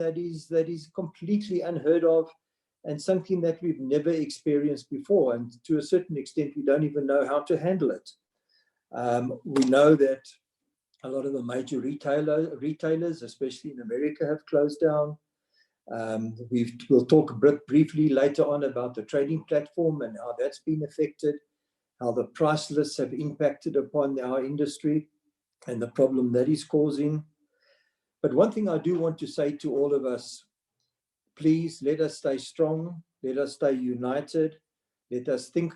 that is completely unheard of and something that we've never experienced before. And to a certain extent, we don't even know how to handle it. We know that a lot of the major retailers, especially in America, have closed down. We'll talk briefly later on about the trading platform and how that's been affected, how the price lists have impacted upon our industry and the problem that is causing. But one thing I do want to say to all of us, please let us stay strong, let us stay united, let's think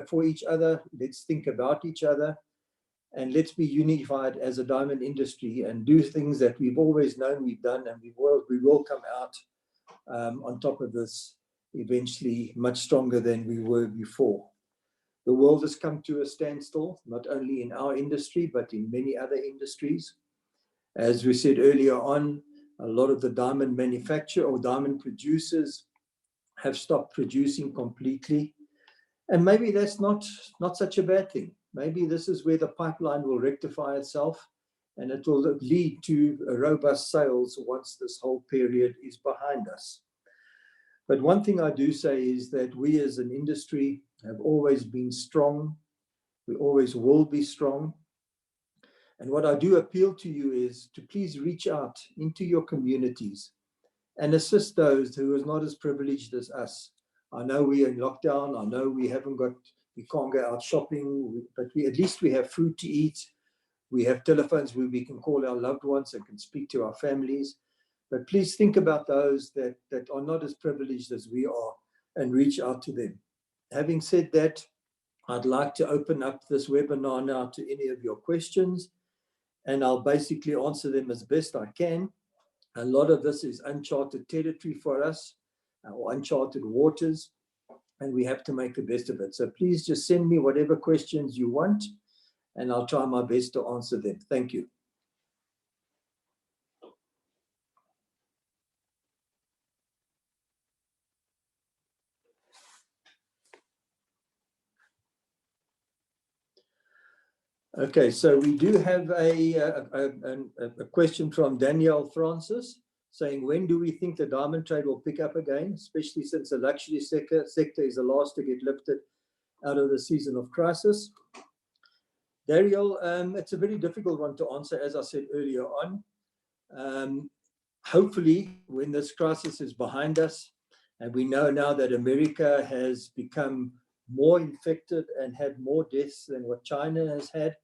for each other, let's think about each other, and let's be unified as a diamond industry and do things that we've always known we've done, and we will come out on top of this eventually much stronger than we were before. The world has come to a standstill, not only in our industry, but in many other industries. As we said earlier on, a lot of the diamond manufacturer or diamond producers have stopped producing completely. And maybe that's not such a bad thing. Maybe this is where the pipeline will rectify itself and it will lead to a robust sales once this whole period is behind us. But one thing I do say is that we as an industry have always been strong. We always will be strong. And what I do appeal to you is to please reach out into your communities and assist those who are not as privileged as us. I know we are in lockdown. I know we can't go out shopping, but at least we have food to eat. We have telephones where we can call our loved ones and can speak to our families. But please think about those that are not as privileged as we are and reach out to them. Having said that, I'd like to open up this webinar now to any of your questions, and I'll basically answer them as best I can. A lot of this is uncharted territory for us, or uncharted waters, and we have to make the best of it. So please just send me whatever questions you want, and I'll try my best to answer them. Thank you. Okay, so we do have a question from Danielle Francis saying, when do we think the diamond trade will pick up again, especially since the luxury sector is the last to get lifted out of the season of crisis? Danielle, it's a very difficult one to answer, as I said earlier on. Hopefully, when this crisis is behind us, and we know now that America has become more infected and had more deaths than what China has had,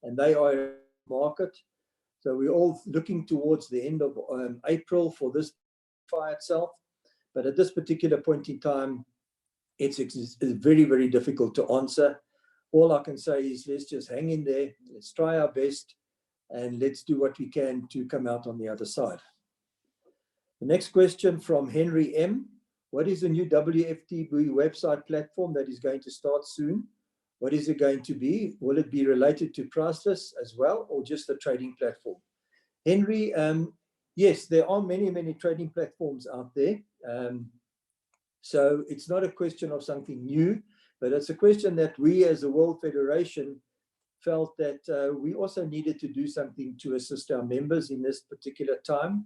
and they are a market. So we're all looking towards the end of April for this to fire itself. But at this particular point in time, it's very, very difficult to answer. All I can say is let's just hang in there, let's try our best, and let's do what we can to come out on the other side. The next question from Henry M. What is the new WFTB website platform that is going to start soon? What is it going to be? Will it be related to price lists as well, or just a trading platform? Henry, yes, there are many, many trading platforms out there. So it's not a question of something new, but it's a question that we as a World Federation felt that we also needed to do something to assist our members in this particular time.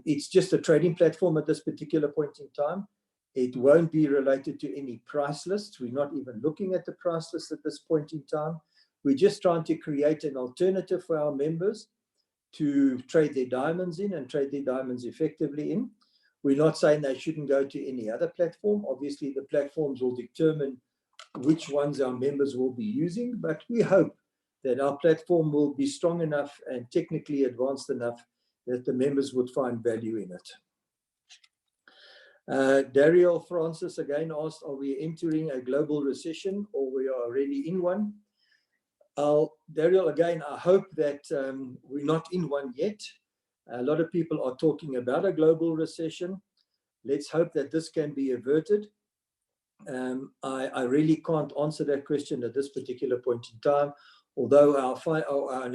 It's just a trading platform at this particular point in time. It won't be related to any price lists. We're not even looking at the price list at this point in time. We're just trying to create an alternative for our members to trade their diamonds in and trade their diamonds effectively in. We're not saying they shouldn't go to any other platform. Obviously, the platforms will determine which ones our members will be using, but we hope that our platform will be strong enough and technically advanced enough that the members would find value in it. Daryl Francis again asked, are we entering a global recession or we are already in one? Daryl, again, I hope that we're not in one yet. A lot of people are talking about a global recession. Let's hope that this can be averted. I really can't answer that question at this particular point in time, although our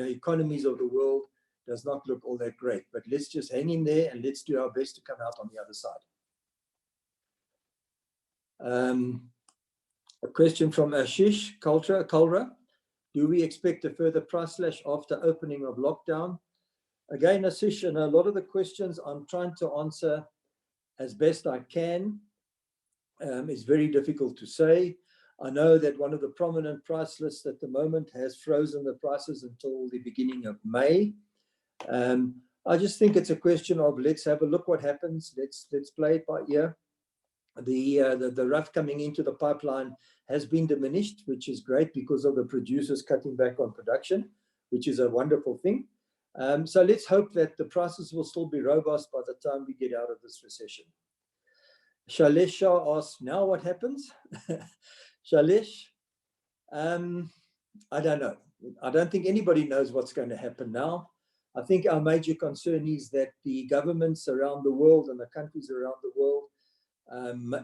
economies of the world does not look all that great. But let's just hang in there and let's do our best to come out on the other side. A question from Ashish Kalra. Do we expect a further price slash after opening of lockdown? Again, Ashish, and a lot of the questions I'm trying to answer as best I can. It's very difficult to say. I know that one of the prominent price lists at the moment has frozen the prices until the beginning of May. I just think it's a question of let's have a look what happens. Let's play it by ear. The rough coming into the pipeline has been diminished, which is great because of the producers cutting back on production, which is a wonderful thing. So let's hope that the prices will still be robust by the time we get out of this recession. Shailesh Shah asks, now what happens? Shailesh, I don't know. I don't think anybody knows what's going to happen now. I think our major concern is that the governments around the world and the countries around the world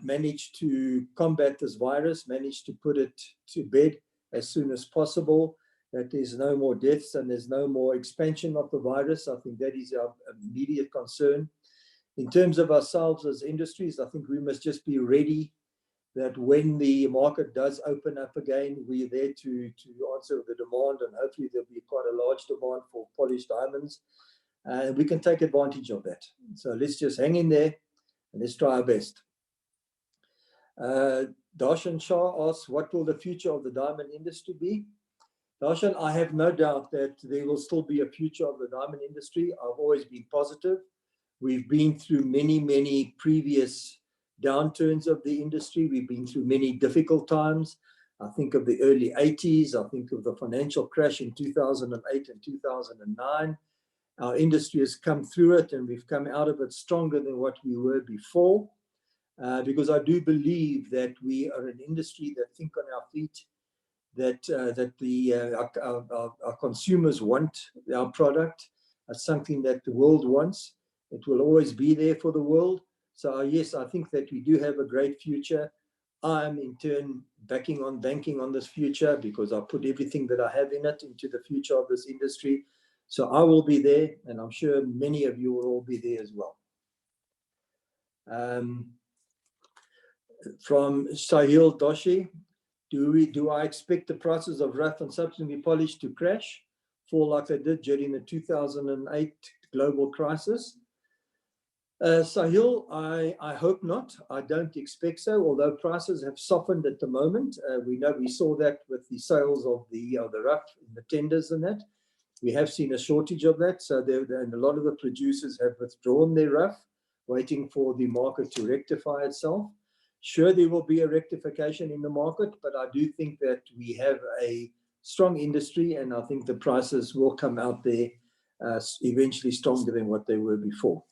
managed to combat this virus, managed to put it to bed as soon as possible, that there's no more deaths and there's no more expansion of the virus. I think that is our immediate concern. In terms of ourselves as industries, I think we must just be ready that when the market does open up again, we're there to answer the demand, and hopefully there'll be quite a large demand for polished diamonds. And we can take advantage of that. So let's just hang in there and let's try our best. Darshan Shah asks, what will the future of the diamond industry be? Darshan, I have no doubt that there will still be a future of the diamond industry. I've always been positive. We've been through many, many previous downturns of the industry. We've been through many difficult times. I think of the early 80s. I think of the financial crash in 2008 and 2009. Our industry has come through it, and we've come out of it stronger than what we were before. Because I do believe that we are an industry that think on our feet, that our consumers want our product. It's something that the world wants. It will always be there for the world. So yes, I think that we do have a great future. I'm in turn banking on this future because I put everything that I have in it into the future of this industry. So I will be there, and I'm sure many of you will all be there as well. From Sahil Doshi, do I expect the prices of rough and subsequently polished to crash, fall like they did during the 2008 global crisis? Sahil, I hope not. I don't expect so, although prices have softened at the moment. We saw that with the sales of the rough in the tenders and that. We have seen a shortage of that, so and a lot of the producers have withdrawn their rough, waiting for the market to rectify itself. Sure, there will be a rectification in the market, but I do think that we have a strong industry, and I think the prices will come out there eventually stronger than what they were before.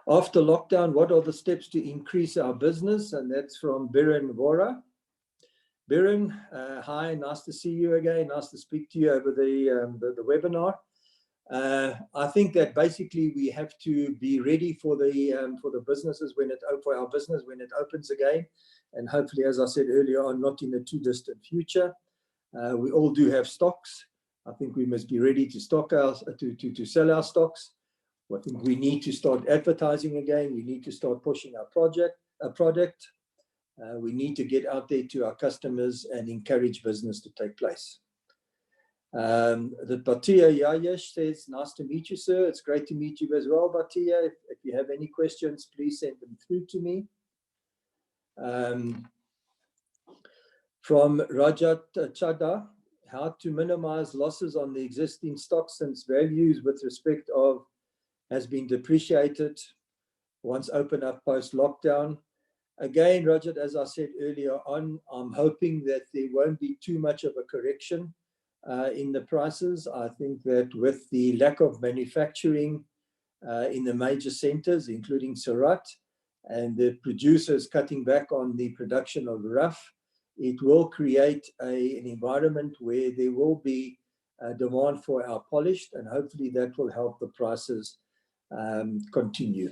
After lockdown, what are the steps to increase our business? And that's from Biren Vora. Biren, hi, nice to see you again. Nice to speak to you over the webinar. I think that basically we have to be ready for the businesses for our business when it opens again, and hopefully, as I said earlier on, not in the too distant future. We all do have stocks. I think we must be ready to sell our stocks. I think we need to start advertising again. We need to start pushing our product. We need to get out there to our customers and encourage business to take place. The Bhatia Yayesh says, nice to meet you, sir. It's great to meet you as well, Bhatia. If you have any questions, please send them through to me. From Rajat Chada, how to minimize losses on the existing stocks since values with respect of has been depreciated once open up post-lockdown. Again, Rajat, as I said earlier on, I'm hoping that there won't be too much of a correction in the prices. I think that with the lack of manufacturing in the major centers, including Surat, and the producers cutting back on the production of rough, it will create an environment where there will be a demand for our polished, and hopefully that will help the prices continue.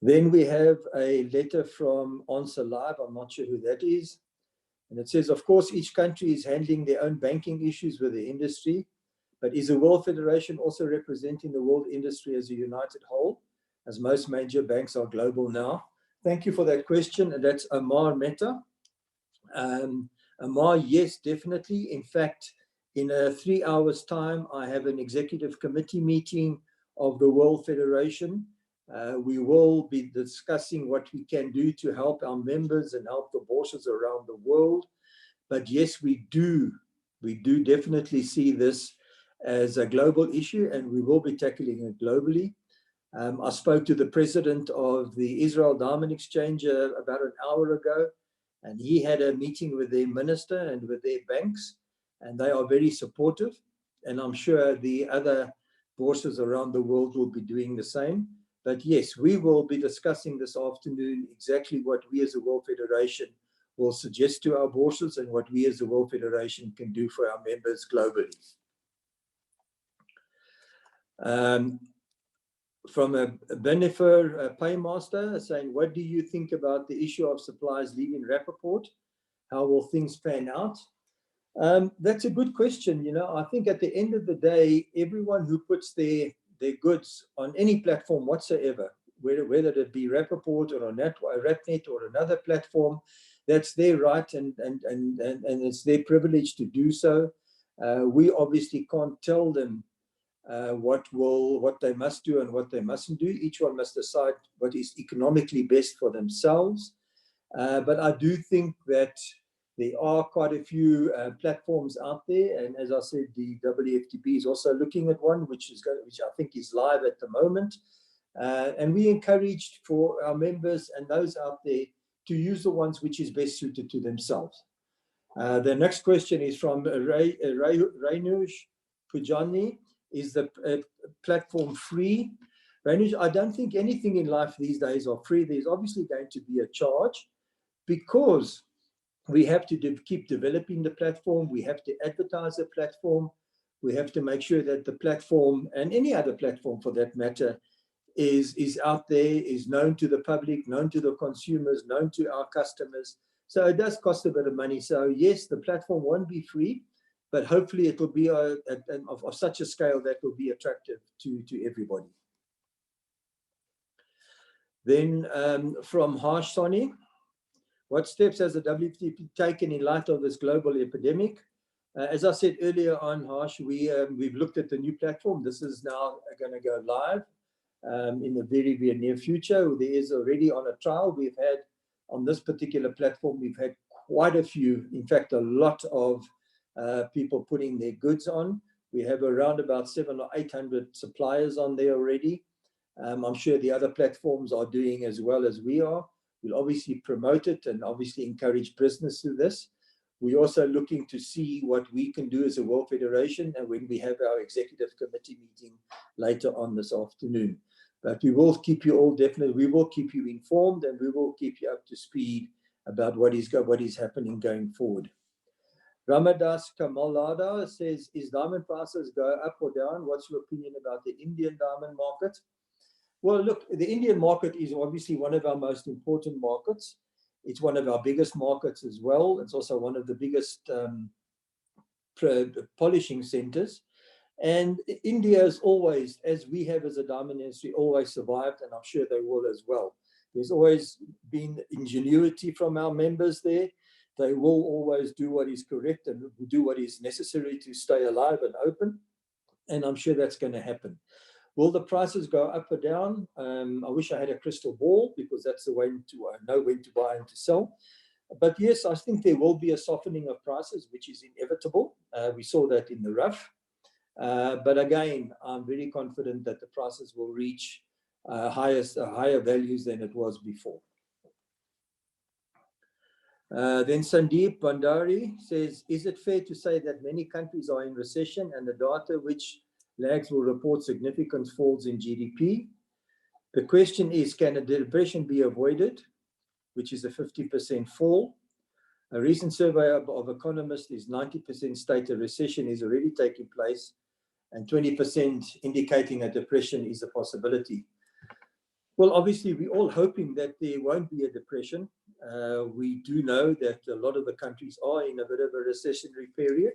Then we have a letter from Answer Live. I'm not sure who that is. And it says, of course, each country is handling their own banking issues with the industry, but is the World Federation also representing the world industry as a united whole, as most major banks are global now? Thank you for that question. And that's Amar Mehta. Amar, yes, definitely. In fact, In 3 hours' time, I have an executive committee meeting of the World Federation. We will be discussing what we can do to help our members and help the Bourses around the world. But yes, we do definitely see this as a global issue, and we will be tackling it globally. I spoke to the president of the Israel Diamond Exchange about an hour ago, and he had a meeting with their minister and with their banks, and they are very supportive. And I'm sure the other bourses around the world will be doing the same. But yes, we will be discussing this afternoon exactly what we as a World Federation will suggest to our bourses and what we as a World Federation can do for our members globally. From a Benefer Paymaster saying, what do you think about the issue of suppliers leaving Rapaport? How will things pan out? That's a good question. You know, I think at the end of the day, everyone who puts their goods on any platform whatsoever, whether it be Rapaport or Rapnet or another platform, that's their right and it's their privilege to do so. We obviously can't tell them what they must do and what they mustn't do. Each one must decide what is economically best for themselves. But I do think that there are quite a few platforms out there, and as I said, the WFTP is also looking at one, which I think is live at the moment. And we encouraged for our members and those out there to use the ones which is best suited to themselves. The next question is from Rainush Pujani. Is the platform free? Rainush, I don't think anything in life these days are free. There's obviously going to be a charge because we have to keep developing the platform. We have to advertise the platform. We have to make sure that the platform, and any other platform for that matter, is out there, is known to the public, known to the consumers, known to our customers. So it does cost a bit of money. So yes, the platform won't be free, but hopefully it will be of such a scale that will be attractive to everybody. Then from Harsh Soni, what steps has the WFTP taken in light of this global epidemic? As I said earlier on, Harsh, we've looked at the new platform. This is now going to go live in the very, very near future. There is already on a trial. We've had, on this particular platform, we've had quite a few, in fact, a lot of people putting their goods on. We have around about 700 or 800 suppliers on there already. I'm sure the other platforms are doing as well as we are. We'll obviously promote it and obviously encourage business through this. We're also looking to see what we can do as a World Federation, and when we have our executive committee meeting later on this afternoon. But we will keep you all we will keep you informed, and we will keep you up to speed about what is happening going forward. Ramadas Kamalada says, is diamond prices go up or down? What's your opinion about the Indian diamond market? Well, look, the Indian market is obviously one of our most important markets. It's one of our biggest markets as well. It's also one of the biggest polishing centers. And India has always, as we have as a diamond industry, always survived, and I'm sure they will as well. There's always been ingenuity from our members there. They will always do what is correct and do what is necessary to stay alive and open. And I'm sure that's going to happen. Will the prices go up or down? I wish I had a crystal ball, because that's the way to know when to buy and to sell. But yes, I think there will be a softening of prices, which is inevitable. We saw that in the rough. But again, I'm very confident that the prices will reach higher values than it was before. Then Sandeep Bandari says, is it fair to say that many countries are in recession and the data which lags will report significant falls in GDP? The question is, can a depression be avoided, which is a 50% fall? A recent survey of economists is 90% state a recession is already taking place and 20% indicating a depression is a possibility. Well, obviously, we're all hoping that there won't be a depression. We do know that a lot of the countries are in a bit of a recessionary period.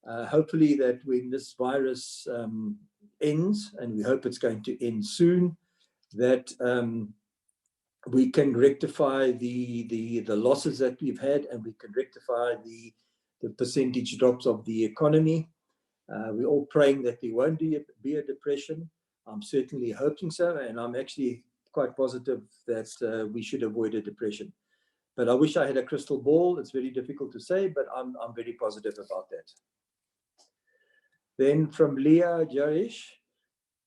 Hopefully that when this virus ends, and we hope it's going to end soon, that we can rectify the losses that we've had, and we can rectify the percentage drops of the economy. We're all praying that there won't be a depression. I'm certainly hoping so, and I'm actually quite positive that we should avoid a depression. But I wish I had a crystal ball. It's very difficult to say, but I'm very positive about that. Then from Leah Jarish,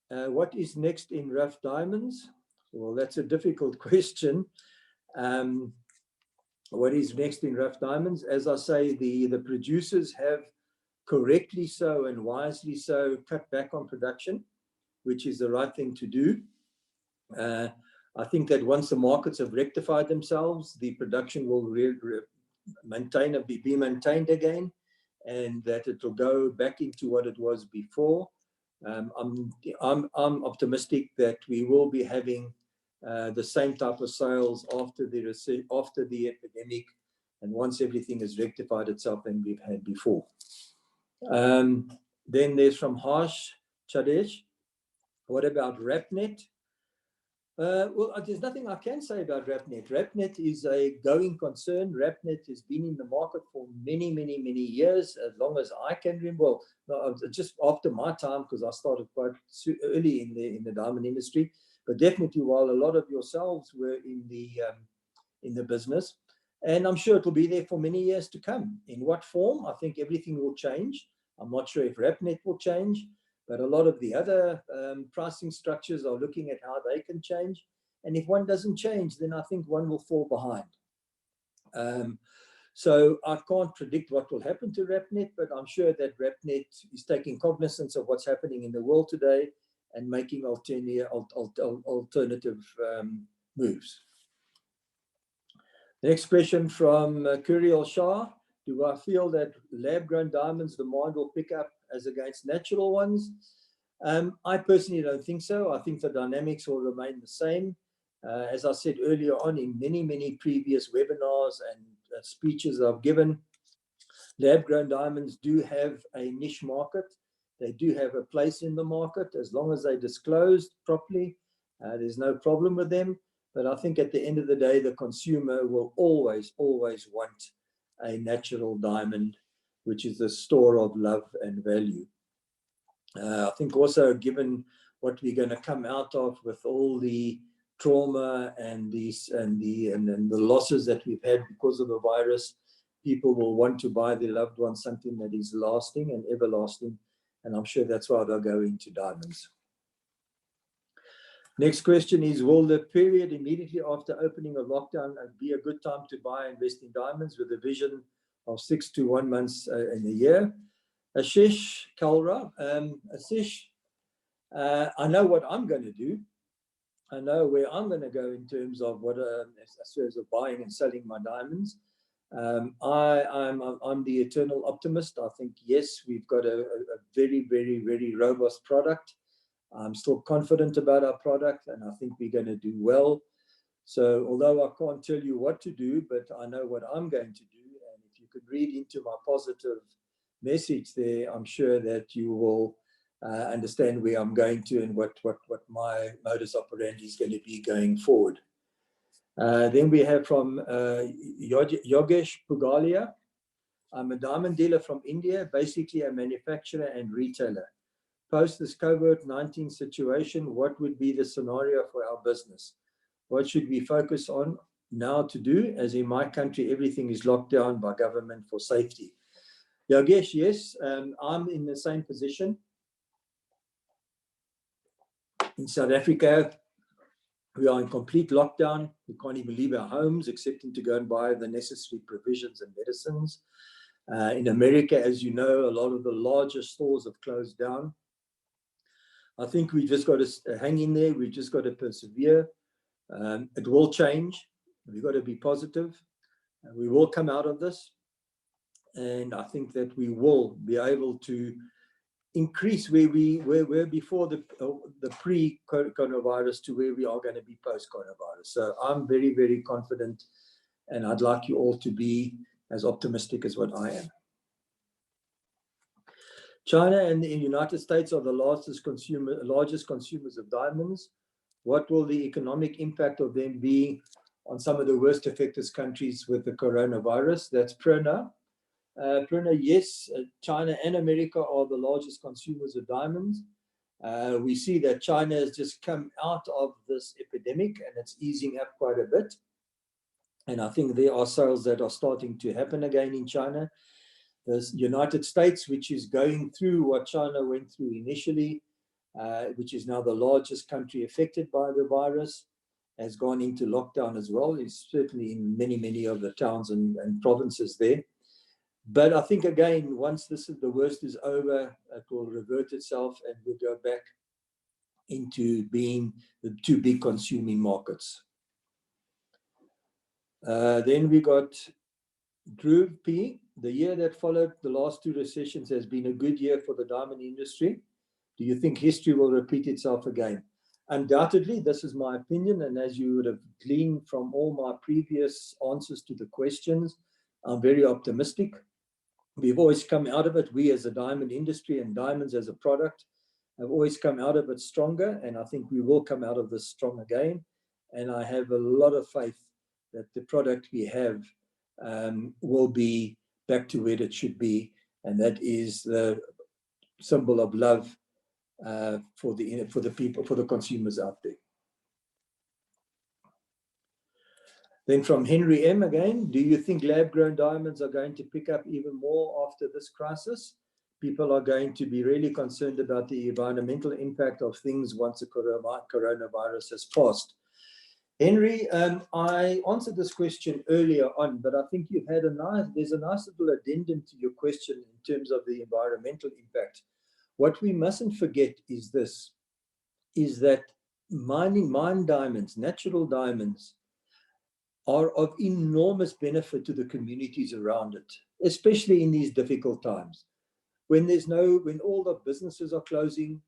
what is next in rough diamonds? Well, that's a difficult question. What is next in rough diamonds? As I say, the producers have correctly so and wisely so cut back on production, which is the right thing to do. I think that once the markets have rectified themselves, the production will be maintained again, and that it will go back into what it was before. I'm optimistic that we will be having the same type of sales after the epidemic, and once everything has rectified itself than we've had before. Then there's from Harsh Chadesh. What about Rapnet? Well, there's nothing I can say about Rapnet. Rapnet is a going concern. Rapnet has been in the market for many, many, many years, as long as I can remember. Well, just after my time, because I started quite early in the diamond industry, but definitely while a lot of yourselves were in the business. And I'm sure it will be there for many years to come. In what form? I think everything will change. I'm not sure if Rapnet will change, but a lot of the other pricing structures are looking at how they can change. And if one doesn't change, then I think one will fall behind. So I can't predict what will happen to Rapnet, but I'm sure that Rapnet is taking cognizance of what's happening in the world today and making alternative moves. Next question from Kuriel Shah. Do I feel that lab-grown diamonds demand will pick up as against natural ones? I personally don't think so. I think the dynamics will remain the same. As I said earlier on in many, many previous webinars and speeches I've given, lab-grown diamonds do have a niche market. They do have a place in the market as long as they're disclosed properly. There's no problem with them. But I think at the end of the day, the consumer will always, always want a natural diamond, which is a store of love and value. I think also, given what we're going to come out of with all the trauma and the losses that we've had because of the virus, people will want to buy their loved ones something that is lasting and everlasting. And I'm sure that's why they'll go into diamonds. Next question is, will the period immediately after opening of lockdown be a good time to buy and invest in diamonds with a vision of 6 to 1 month in a year? Ashish Kalra, Ashish, I know what I'm going to do. I know where I'm going to go in terms of what as far as buying and selling my diamonds. I'm the eternal optimist. I think, yes, we've got a very, very, very robust product. I'm still confident about our product, and I think we're going to do well. So although I can't tell you what to do, but I know what I'm going to do. And if you could read into my positive message there, I'm sure that you will understand where I'm going to and what my modus operandi is going to be going forward. Then we have from Yogesh Pugalia. I'm a diamond dealer from India, basically a manufacturer and retailer. Post this COVID-19 situation, what would be the scenario for our business? What should we focus on now to do? As in my country, everything is locked down by government for safety. Yogesh, yes, I'm in the same position. In South Africa, we are in complete lockdown. We can't even leave our homes except to go and buy the necessary provisions and medicines. In America, as you know, a lot of the larger stores have closed down. I think we just got to hang in there. We just got to persevere. It will change. We've got to be positive. We will come out of this. And I think that we will be able to increase where we were before the pre-coronavirus to where we are going to be post-coronavirus. So I'm very, very confident, and I'd like you all to be as optimistic as what I am. China and the United States are the largest consumers of diamonds. What will the economic impact of them be on some of the worst affected countries with the coronavirus? That's Prerna. Prerna, yes, China and America are the largest consumers of diamonds. We see that China has just come out of this epidemic and it's easing up quite a bit. And I think there are sales that are starting to happen again in China. The United States, which is going through what China went through initially, which is now the largest country affected by the virus, has gone into lockdown as well. It's certainly in many of the towns and provinces there. But I think, again, once the worst is over, it will revert itself and we'll go back into being the two big consuming markets. Then we got Drew P. The year that followed the last two recessions has been a good year for the diamond industry. Do you think history will repeat itself again? Undoubtedly, this is my opinion. And as you would have gleaned from all my previous answers to the questions, I'm very optimistic. We've always come out of it. We as a diamond industry and diamonds as a product have always come out of it stronger. And I think we will come out of this strong again. And I have a lot of faith that the product we have will be back to where it should be, and that is the symbol of love for the people, for the consumers out there. Then from Henry M again, do you think lab-grown diamonds are going to pick up even more after this crisis? People are going to be really concerned about the environmental impact of things once the coronavirus has passed. Henry, I answered this question earlier on, but I think you've had there's a nice little addendum to your question in terms of the environmental impact. What we mustn't forget is this, is that mined diamonds, natural diamonds, are of enormous benefit to the communities around it, especially in these difficult times. When all the businesses are closing,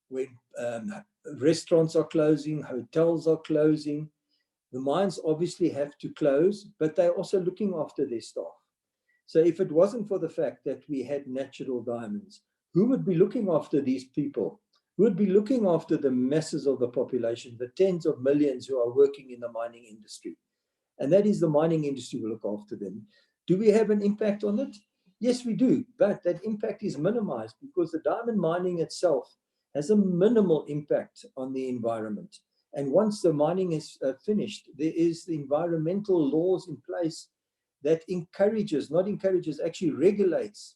when restaurants are closing, hotels are closing, the mines obviously have to close, but they're also looking after their staff. So if it wasn't for the fact that we had natural diamonds, who would be looking after these people? Who would be looking after the masses of the population, the tens of millions who are working in the mining industry? And that is the mining industry will look after them. Do we have an impact on it? Yes, we do, but that impact is minimized because the diamond mining itself has a minimal impact on the environment. And once the mining is finished, there is the environmental laws in place that actually regulates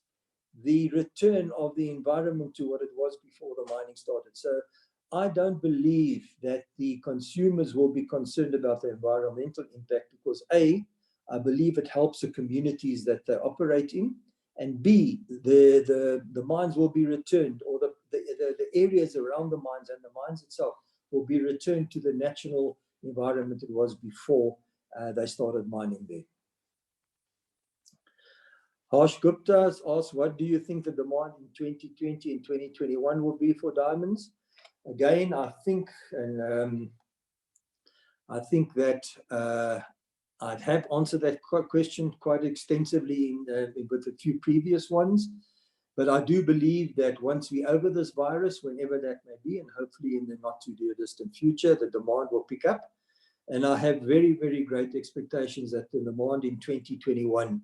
the return of the environment to what it was before the mining started. So I don't believe that the consumers will be concerned about the environmental impact because A, I believe it helps the communities that they operate in, and B, the mines will be returned, or the areas around the mines and the mines itself will be returned to the natural environment it was before they started mining there. Harsh Gupta has asked, what do you think the demand in 2020 and 2021 will be for diamonds? Again, I think that I have answered that question quite extensively with a few previous ones. But I do believe that once we're over this virus, whenever that may be, and hopefully in the not too distant future, the demand will pick up. And I have very, very great expectations that the demand in 2021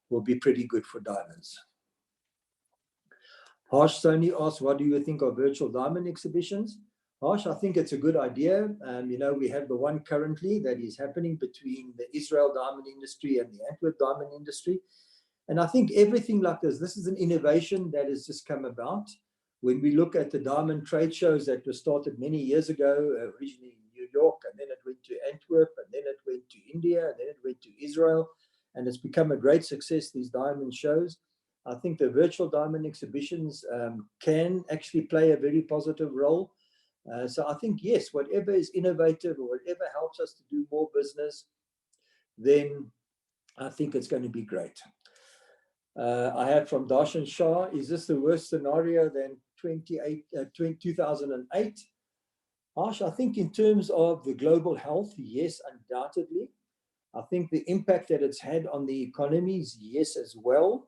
will be pretty good for diamonds. Harsh Sony asks, what do you think of virtual diamond exhibitions? Harsh, I think it's a good idea. We have the one currently that is happening between the Israel diamond industry and the Antwerp diamond industry. And I think everything like this is an innovation that has just come about. When we look at the diamond trade shows that were started many years ago, originally in New York, and then it went to Antwerp, and then it went to India, and then it went to Israel, and it's become a great success, these diamond shows. I think the virtual diamond exhibitions can actually play a very positive role. So I think, yes, whatever is innovative or whatever helps us to do more business, then I think it's going to be great. I have from Darshan Shah, is this the worst scenario than 2008? Harsh, I think in terms of the global health, yes, undoubtedly. I think the impact that it's had on the economies, yes, as well.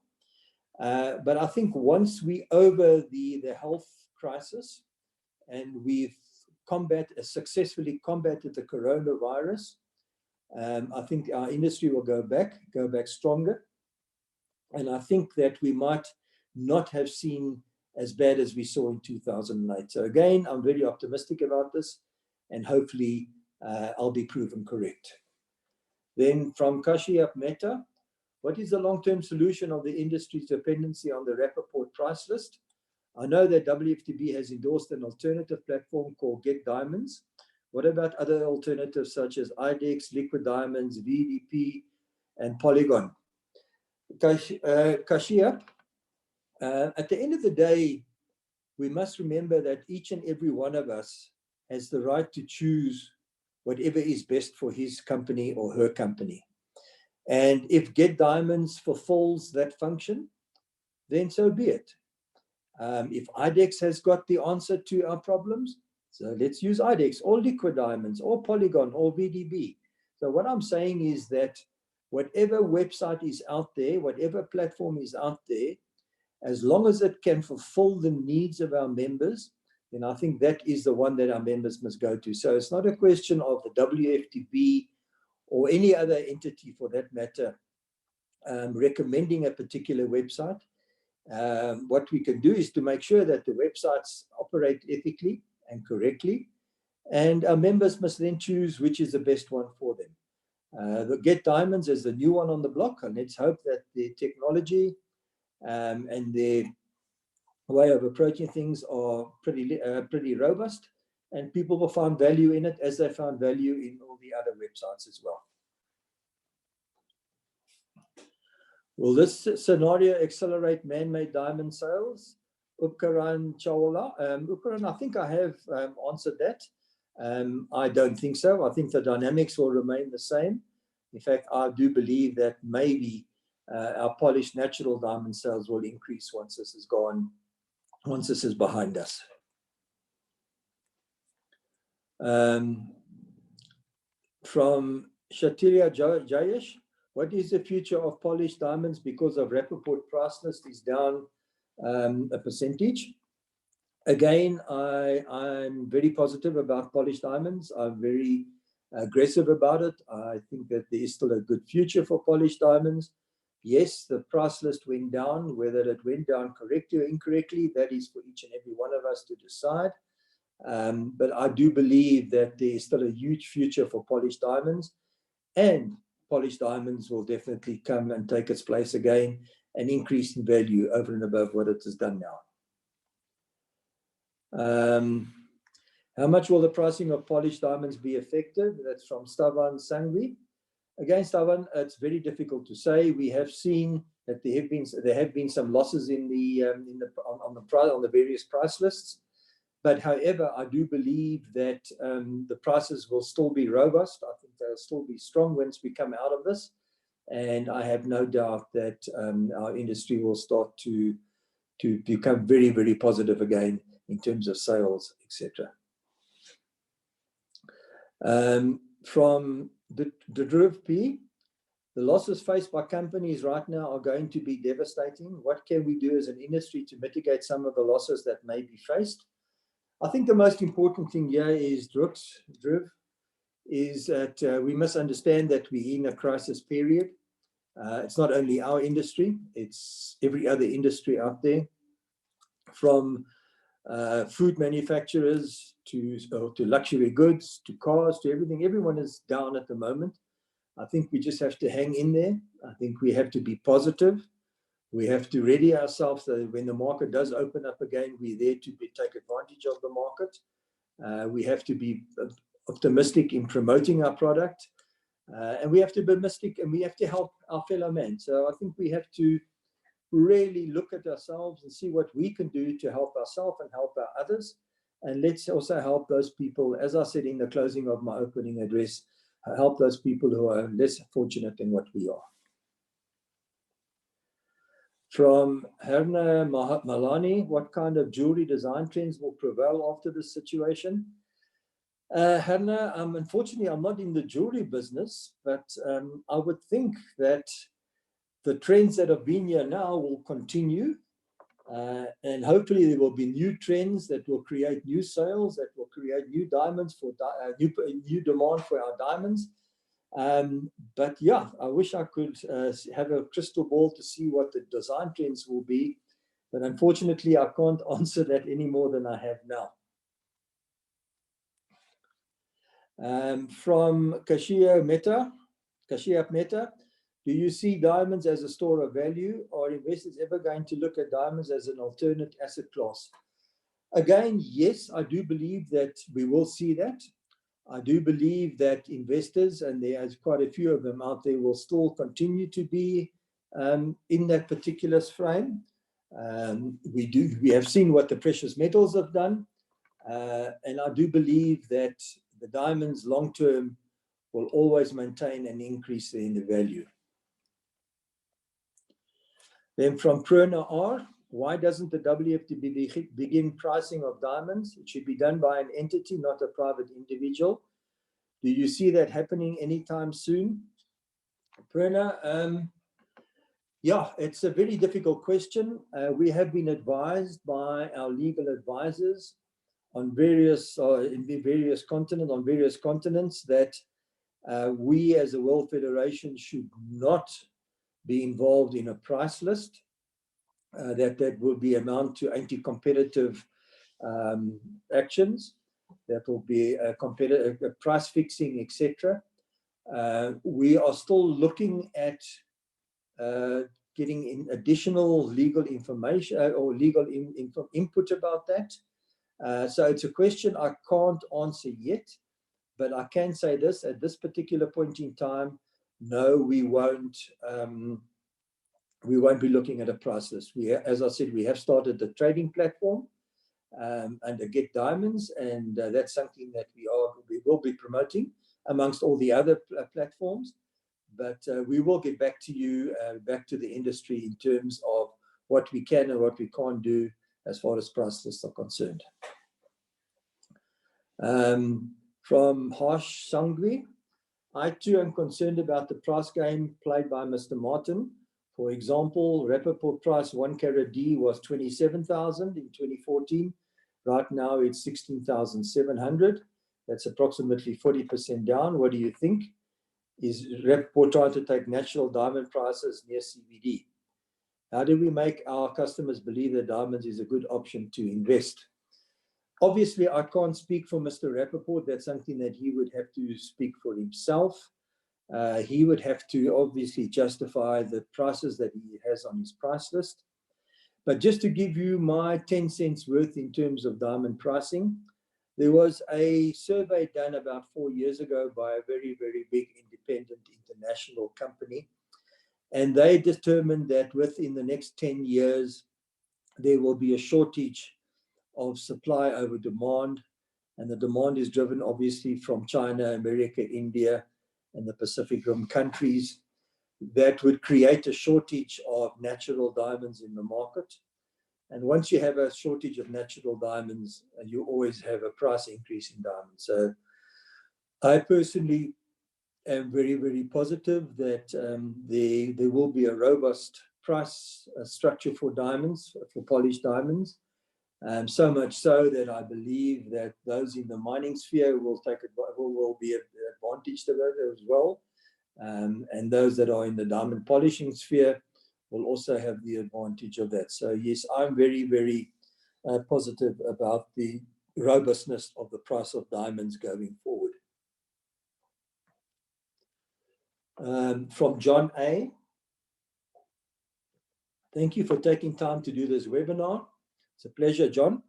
But I think once we over the health crisis and we've successfully combated the coronavirus, I think our industry will go back stronger. And I think that we might not have seen as bad as we saw in 2008. So again, I'm very optimistic about this, and hopefully I'll be proven correct. Then from Kashyap Mehta, what is the long-term solution of the industry's dependency on the Rapaport price list? I know that WFTB has endorsed an alternative platform called Get Diamonds. What about other alternatives such as IDEX, Liquid Diamonds, VDP, and Polygon? Kashyap, at the end of the day, we must remember that each and every one of us has the right to choose whatever is best for his company or her company. And if Get Diamonds fulfills that function, then so be it. If IDEX has got the answer to our problems, so let's use IDEX or Liquid Diamonds or Polygon or VDB. So what I'm saying is that whatever website is out there, whatever platform is out there, as long as it can fulfill the needs of our members, then I think that is the one that our members must go to. So it's not a question of the WFTB or any other entity for that matter recommending a particular website. What we can do is to make sure that the websites operate ethically and correctly, and our members must then choose which is the best one for them. The Get Diamonds is the new one on the block, and let's hope that the technology and their way of approaching things are pretty robust, and people will find value in it as they found value in all the other websites as well. Will this scenario accelerate man-made diamond sales? Upkaran Chawala. Upkaran, I think I have answered that. I don't think so. I think the dynamics will remain the same. In fact, I do believe that maybe our polished natural diamond sales will increase once this is gone, once this is behind us. From Shatiria Jayesh, what is the future of polished diamonds because of Rapaport price list is down a percentage? Again, I'm very positive about polished diamonds. I'm very aggressive about it. I think that there is still a good future for polished diamonds. Yes, the price list went down. Whether it went down correctly or incorrectly, that is for each and every one of us to decide. But I do believe that there is still a huge future for polished diamonds, and polished diamonds will definitely come and take its place again and increase in value over and above what it has done now. How much will the pricing of polished diamonds be affected? That's from Stavan Sangvi. Again, Stavan, it's very difficult to say. We have seen that there have been some losses on the various price lists. But however, I do believe that the prices will still be robust. I think they'll still be strong once we come out of this. And I have no doubt that our industry will start to become very, very positive again in terms of sales, etc. From the Dhruv P, the losses faced by companies right now are going to be devastating. What can we do as an industry to mitigate some of the losses that may be faced? I think the most important thing here is, Dhruv, is that we must understand that we're in a crisis period. It's not only our industry, it's every other industry out there, from food manufacturers to luxury goods, to cars, to everything. Everyone is down at the moment. I think we just have to hang in there. I think we have to be positive. We have to ready ourselves so that when the market does open up again, we're there to take advantage of the market. We have to be optimistic in promoting our product. And we have to be optimistic, and we have to help our fellow man. So I think we have to really look at ourselves and see what we can do to help ourselves and help our others. And let's also help those people, as I said in the closing of my opening address, help those people who are less fortunate than what we are. From Herna Malani, what kind of jewelry design trends will prevail after this situation? Herna, unfortunately, I'm not in the jewelry business, but I would think that the trends that have been here now will continue. And hopefully there will be new trends that will create new sales, that will create new diamonds for new demand for our diamonds. But yeah, I wish I could have a crystal ball to see what the design trends will be. But unfortunately, I can't answer that any more than I have now. From Kashia Mehta, do you see diamonds as a store of value? Are investors ever going to look at diamonds as an alternate asset class? Again, yes, I do believe that we will see that. I do believe that investors, and there's quite a few of them out there, will still continue to be in that particular frame. We have seen what the precious metals have done, and I do believe that the diamonds long term will always maintain and increase in the value. Then from Prerna R, why doesn't the WFTB begin pricing of diamonds? It should be done by an entity, not a private individual. Do you see that happening anytime soon? Prerna, yeah, it's a very difficult question. We have been advised by our legal advisors on various continents that we as a World Federation should not be involved in a price list. That will be amount to anti-competitive actions. That will be a competitive price fixing, etc. We are still looking at getting in additional legal information or legal input about that. So it's a question I can't answer yet, but I can say this: at this particular point in time, no, we won't be looking at a price list. As I said, we have started the trading platform under Get Diamonds, and that's something that we will be promoting amongst all the other platforms. But we will get back to you, back to the industry in terms of what we can and what we can't do as far as price lists are concerned. From Harsh Sangvi, I too am concerned about the price game played by Mr. Martin. For example, Rapaport price 1 carat D was 27,000 in 2014. Right now it's 16,700. That's approximately 40% down. What do you think? Is Rapaport trying to take natural diamond prices near CBD? How do we make our customers believe that diamonds is a good option to invest? Obviously, I can't speak for Mr. Rapaport. That's something that he would have to speak for himself. He would have to obviously justify the prices that he has on his price list. But just to give you my 10 cents worth in terms of diamond pricing, there was a survey done about 4 years ago by a very, very big independent international company. And they determined that within the next 10 years, there will be a shortage of supply over demand. And the demand is driven obviously from China, America, India, and the Pacific Rim countries. That would create a shortage of natural diamonds in the market. And once you have a shortage of natural diamonds, you always have a price increase in diamonds. So I personally am very, very positive that there will be a robust price structure for diamonds, for polished diamonds. So much so that I believe that those in the mining sphere will be advantaged of it as well. And those that are in the diamond polishing sphere will also have the advantage of that. So yes, I'm very, very positive about the robustness of the price of diamonds going forward. From John A. Thank you for taking time to do this webinar. It's a pleasure, John.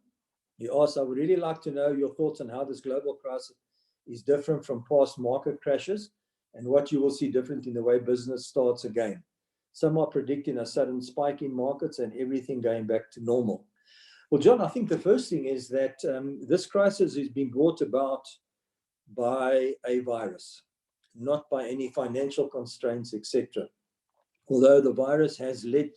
You asked, I would really like to know your thoughts on how this global crisis is different from past market crashes and what you will see different in the way business starts again. Some are predicting a sudden spike in markets and everything going back to normal. Well, John, I think the first thing is that this crisis has been brought about by a virus, not by any financial constraints, etc. Although the virus has led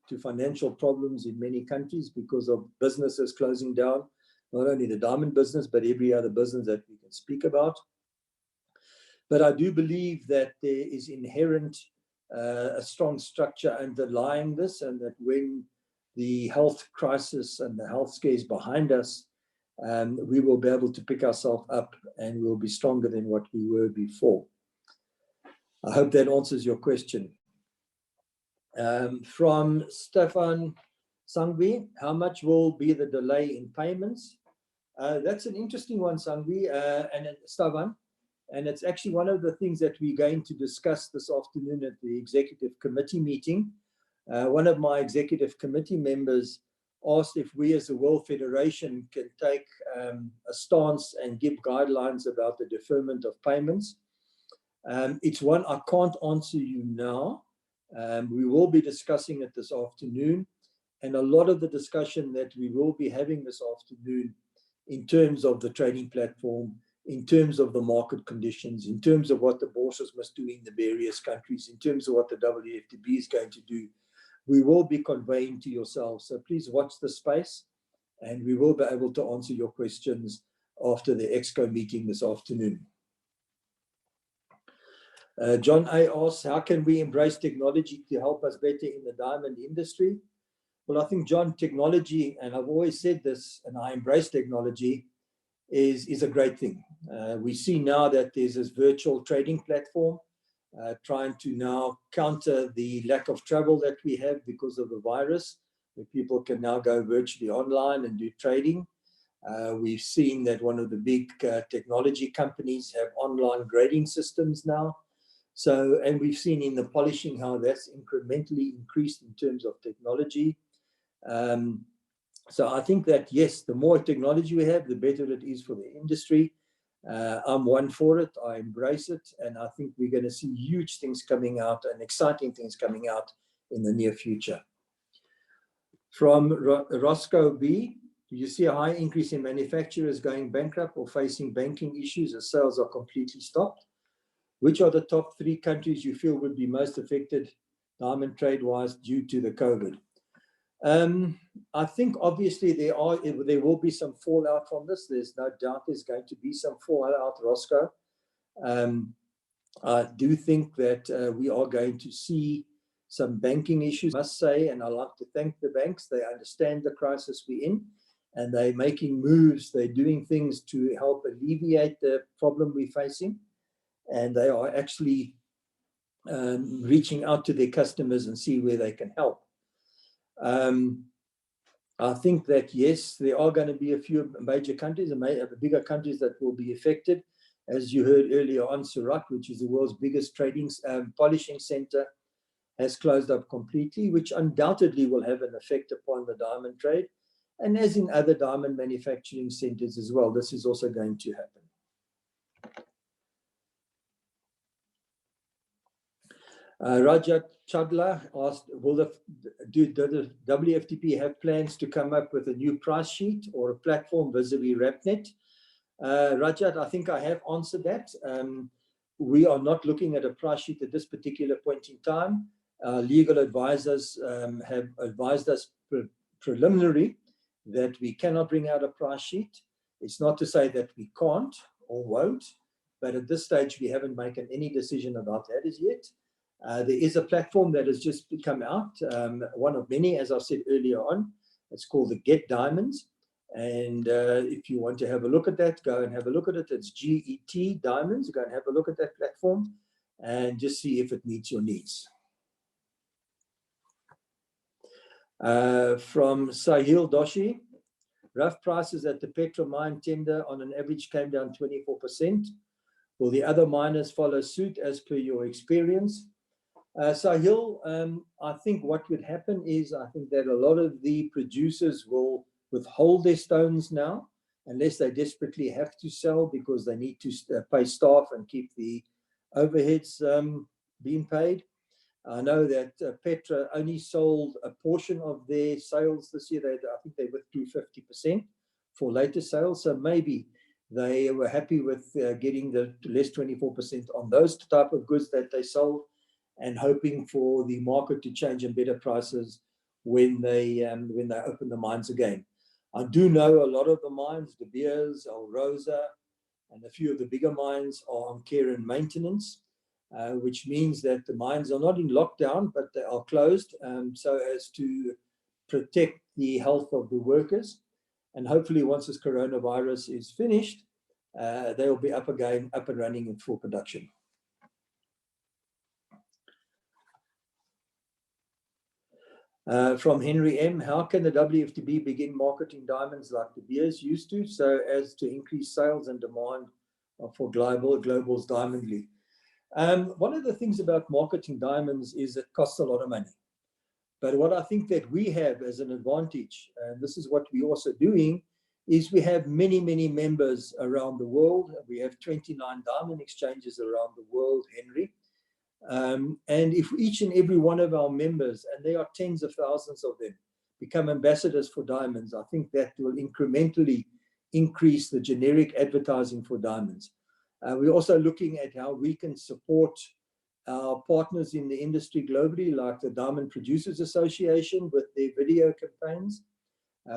to financial problems in many countries because of businesses closing down, not only the diamond business, but every other business that we can speak about. But I do believe that there is inherent a strong structure underlying this, and that when the health crisis and the health scare is behind us, we will be able to pick ourselves up and we'll be stronger than what we were before. I hope that answers your question. From Stefan Sangvi, how much will be the delay in payments? That's an interesting one, Sangvi, and Stefan. And it's actually one of the things that we're going to discuss this afternoon at the executive committee meeting. One of my executive committee members asked if we as a World Federation can take a stance and give guidelines about the deferment of payments. It's one I can't answer you now. We will be discussing it this afternoon, and a lot of the discussion that we will be having this afternoon in terms of the trading platform, in terms of the market conditions, in terms of what the Bourses must do in the various countries, in terms of what the WFTB is going to do, we will be conveying to yourselves. So please watch the space, and we will be able to answer your questions after the EXCO meeting this afternoon. John A. asks, how can we embrace technology to help us better in the diamond industry? Well, I think, John, technology, and I've always said this, and I embrace technology, is a great thing. We see now that there's this virtual trading platform trying to now counter the lack of travel that we have because of the virus, where people can now go virtually online and do trading. We've seen that one of the big technology companies have online grading systems now. So, and we've seen in the polishing how that's incrementally increased in terms of technology. So I think that, yes, the more technology we have, the better it is for the industry. I'm one for it. I embrace it. And I think we're going to see huge things coming out and exciting things coming out in the near future. From Roscoe B, do you see a high increase in manufacturers going bankrupt or facing banking issues as sales are completely stopped? Which are the top 3 countries you feel would be most affected diamond trade-wise due to the COVID? I think obviously there will be some fallout from this. There's no doubt there's going to be some fallout, Roscoe. I do think that we are going to see some banking issues, I must say, and I'd like to thank the banks. They understand the crisis we're in, and they're making moves. They're doing things to help alleviate the problem we're facing. And they are actually reaching out to their customers and see where they can help. I think that, yes, there are going to be a few major countries, bigger countries that will be affected. As you heard earlier on, Surat, which is the world's biggest trading polishing center, has closed up completely, which undoubtedly will have an effect upon the diamond trade. And as in other diamond manufacturing centers as well, this is also going to happen. Rajat Chadla asked, will the WFTP have plans to come up with a new price sheet or a platform vis-a-vis RapNet? Rajat, I think I have answered that. We are not looking at a price sheet at this particular point in time. Legal advisors have advised us preliminary that we cannot bring out a price sheet. It's not to say that we can't or won't, but at this stage, we haven't made any decision about that as yet. There is a platform that has just come out, one of many, as I said earlier on. It's called the Get Diamonds. And if you want to have a look at that, go and have a look at it. It's GET Diamonds. Go and have a look at that platform and just see if it meets your needs. From Sahil Doshi, rough prices at the Petra mine tender on an average came down 24%. Will the other miners follow suit as per your experience? Sahil, I think what would happen is I think that a lot of the producers will withhold their stones now, unless they desperately have to sell because they need to pay staff and keep the overheads being paid. I know that Petra only sold a portion of their sales this year. I think they withdrew 50% for later sales. So maybe they were happy with getting the less 24% on those type of goods that they sold, and hoping for the market to change and better prices when they open the mines again. I do know a lot of the mines, De Beers, Alrosa, and a few of the bigger mines are on care and maintenance, which means that the mines are not in lockdown, but they are closed so as to protect the health of the workers. And hopefully once this coronavirus is finished, they will be up again, up and running in full production. From Henry M, how can the WFTB begin marketing diamonds like De Beers used to, so as to increase sales and demand for Global's Diamond League? One of the things about marketing diamonds is it costs a lot of money. But what I think that we have as an advantage, and this is what we're also doing, is we have many, many members around the world. We have 29 diamond exchanges around the world, Henry. And if each and every one of our members, and there are tens of thousands of them, become ambassadors for diamonds, I think that will incrementally increase the generic advertising for diamonds. We're also looking at how we can support our partners in the industry globally, like the Diamond Producers Association with their video campaigns.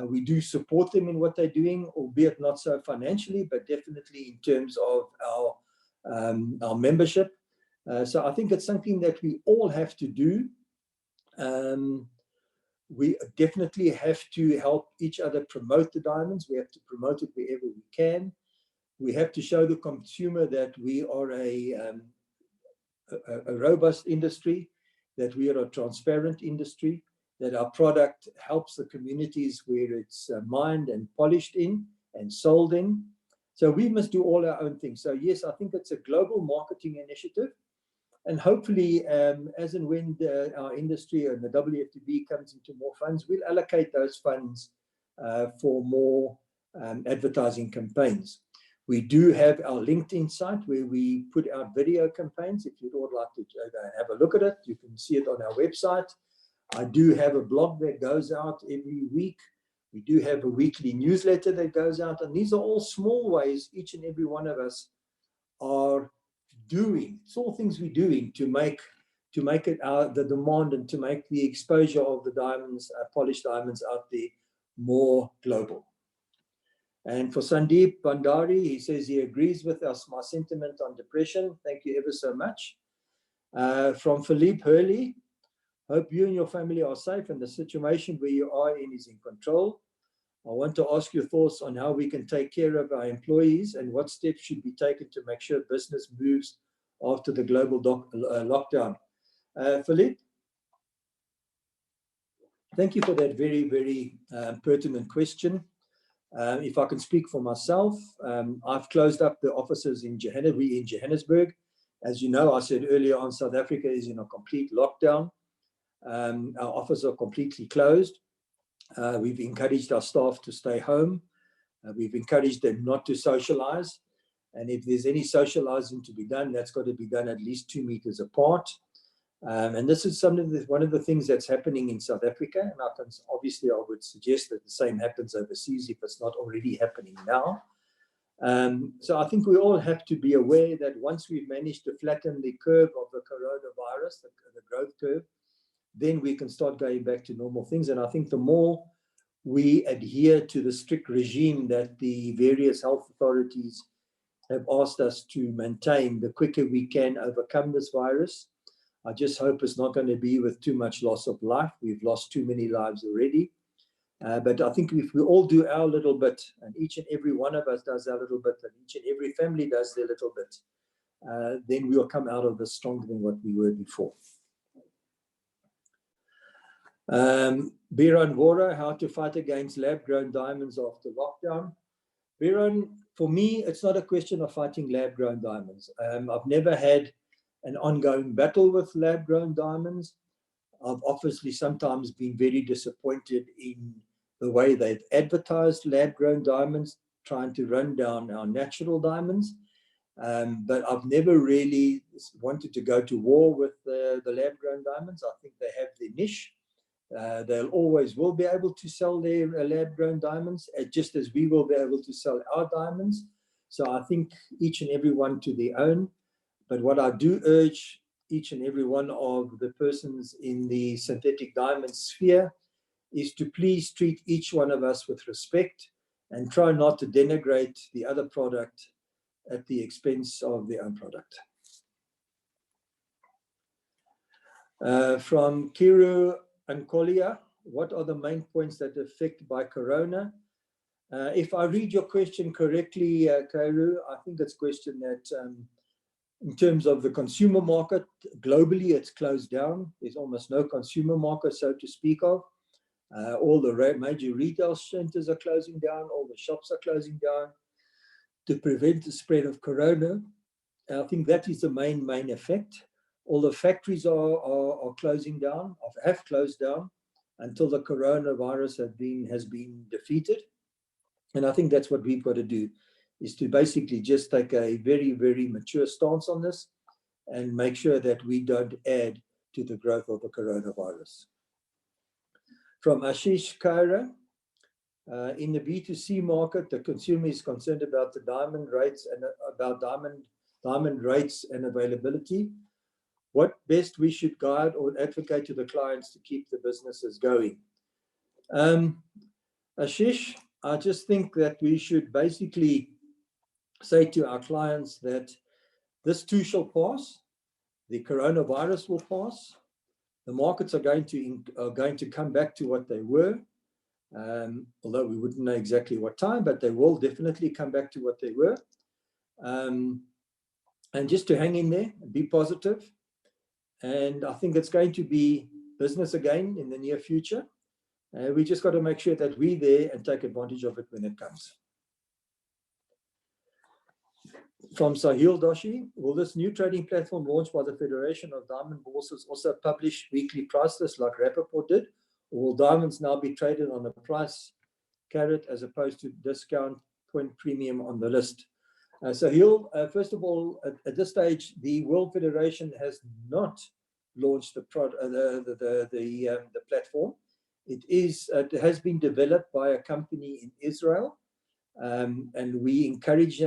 We do support them in what they're doing, albeit not so financially, but definitely in terms of our membership. So I think it's something that we all have to do. We definitely have to help each other promote the diamonds. We have to promote it wherever we can. We have to show the consumer that we are a robust industry, that we are a transparent industry, that our product helps the communities where it's mined and polished in and sold in. So we must do all our own things. So yes, I think it's a global marketing initiative. And hopefully, as and when our industry and the WFTB comes into more funds, we'll allocate those funds for more advertising campaigns. We do have our LinkedIn site where we put out video campaigns. If you'd all like to have a look at it, you can see it on our website. I do have a blog that goes out every week. We do have a weekly newsletter that goes out. And these are all small ways each and every one of us are doing. It's all things we're doing to make it the demand and to make the exposure of the diamonds, polished diamonds out there more global. And for Sandeep Bandari, he says he agrees with us, my sentiment on depression. Thank you ever so much. From Philippe Hurley, hope you and your family are safe and the situation where you are in is in control. I want to ask your thoughts on how we can take care of our employees and what steps should be taken to make sure business moves after the global lockdown. Philippe, thank you for that very, very pertinent question. If I can speak for myself, I've closed up the offices in Johannesburg. As you know, I said earlier on, South Africa is in a complete lockdown. Our offices are completely closed. We've encouraged our staff to stay home. We've encouraged them not to socialize. And if there's any socializing to be done, that's got to be done at least 2 meters apart. And this is one of the things that's happening in South Africa. And obviously, I would suggest that the same happens overseas if it's not already happening now. So I think we all have to be aware that once we've managed to flatten the curve of the coronavirus, the growth curve, then we can start going back to normal things. And I think the more we adhere to the strict regime that the various health authorities have asked us to maintain, the quicker we can overcome this virus. I just hope it's not going to be with too much loss of life. We've lost too many lives already. But I think if we all do our little bit, and each and every one of us does our little bit, and each and every family does their little bit, then we'll come out of this stronger than what we were before. Biran Vora, how to fight against lab-grown diamonds after lockdown. Biran, for me, it's not a question of fighting lab-grown diamonds. I've never had an ongoing battle with lab-grown diamonds. I've obviously sometimes been very disappointed in the way they've advertised lab-grown diamonds, trying to run down our natural diamonds. But I've never really wanted to go to war with the lab-grown diamonds. I think they have their niche. They'll always will be able to sell their lab-grown diamonds, just as we will be able to sell our diamonds. So I think each and every one to their own. But what I do urge each and every one of the persons in the synthetic diamond sphere is to please treat each one of us with respect and try not to denigrate the other product at the expense of their own product. From Kiru Ankolia, what are the main points that are affected by Corona? If I read your question correctly, Kiru, I think it's a question that In terms of the consumer market, globally, it's closed down. There's almost no consumer market, so to speak of. All the major retail centers are closing down. All the shops are closing down to prevent the spread of corona. And I think that is the main effect. All the factories are closing down, or have closed down, until the coronavirus has been defeated. And I think that's what we've got to do, is to basically just take a very, very mature stance on this and make sure that we don't add to the growth of the coronavirus. From Ashish Kaira, in the B2C market, the consumer is concerned about the diamond rates and about diamond rates and availability. What best we should guide or advocate to the clients to keep the businesses going? Ashish, I just think that we should basically say to our clients that this too shall pass. The coronavirus will pass. The markets are going to come back to what they were, although we wouldn't know exactly what time, but they will definitely come back to what they were. And just to hang in there and be positive. And I think it's going to be business again in the near future. We just got to make sure that we're there and take advantage of it when it comes. From Sahil Doshi, will this new trading platform launched by the Federation of Diamond Bourses also publish weekly price lists like Rapaport did? Or will diamonds now be traded on a price carat as opposed to discount point premium on the list? Sahil, first of all, at this stage, the World Federation has not launched the platform. It has been developed by a company in Israel, and we encourage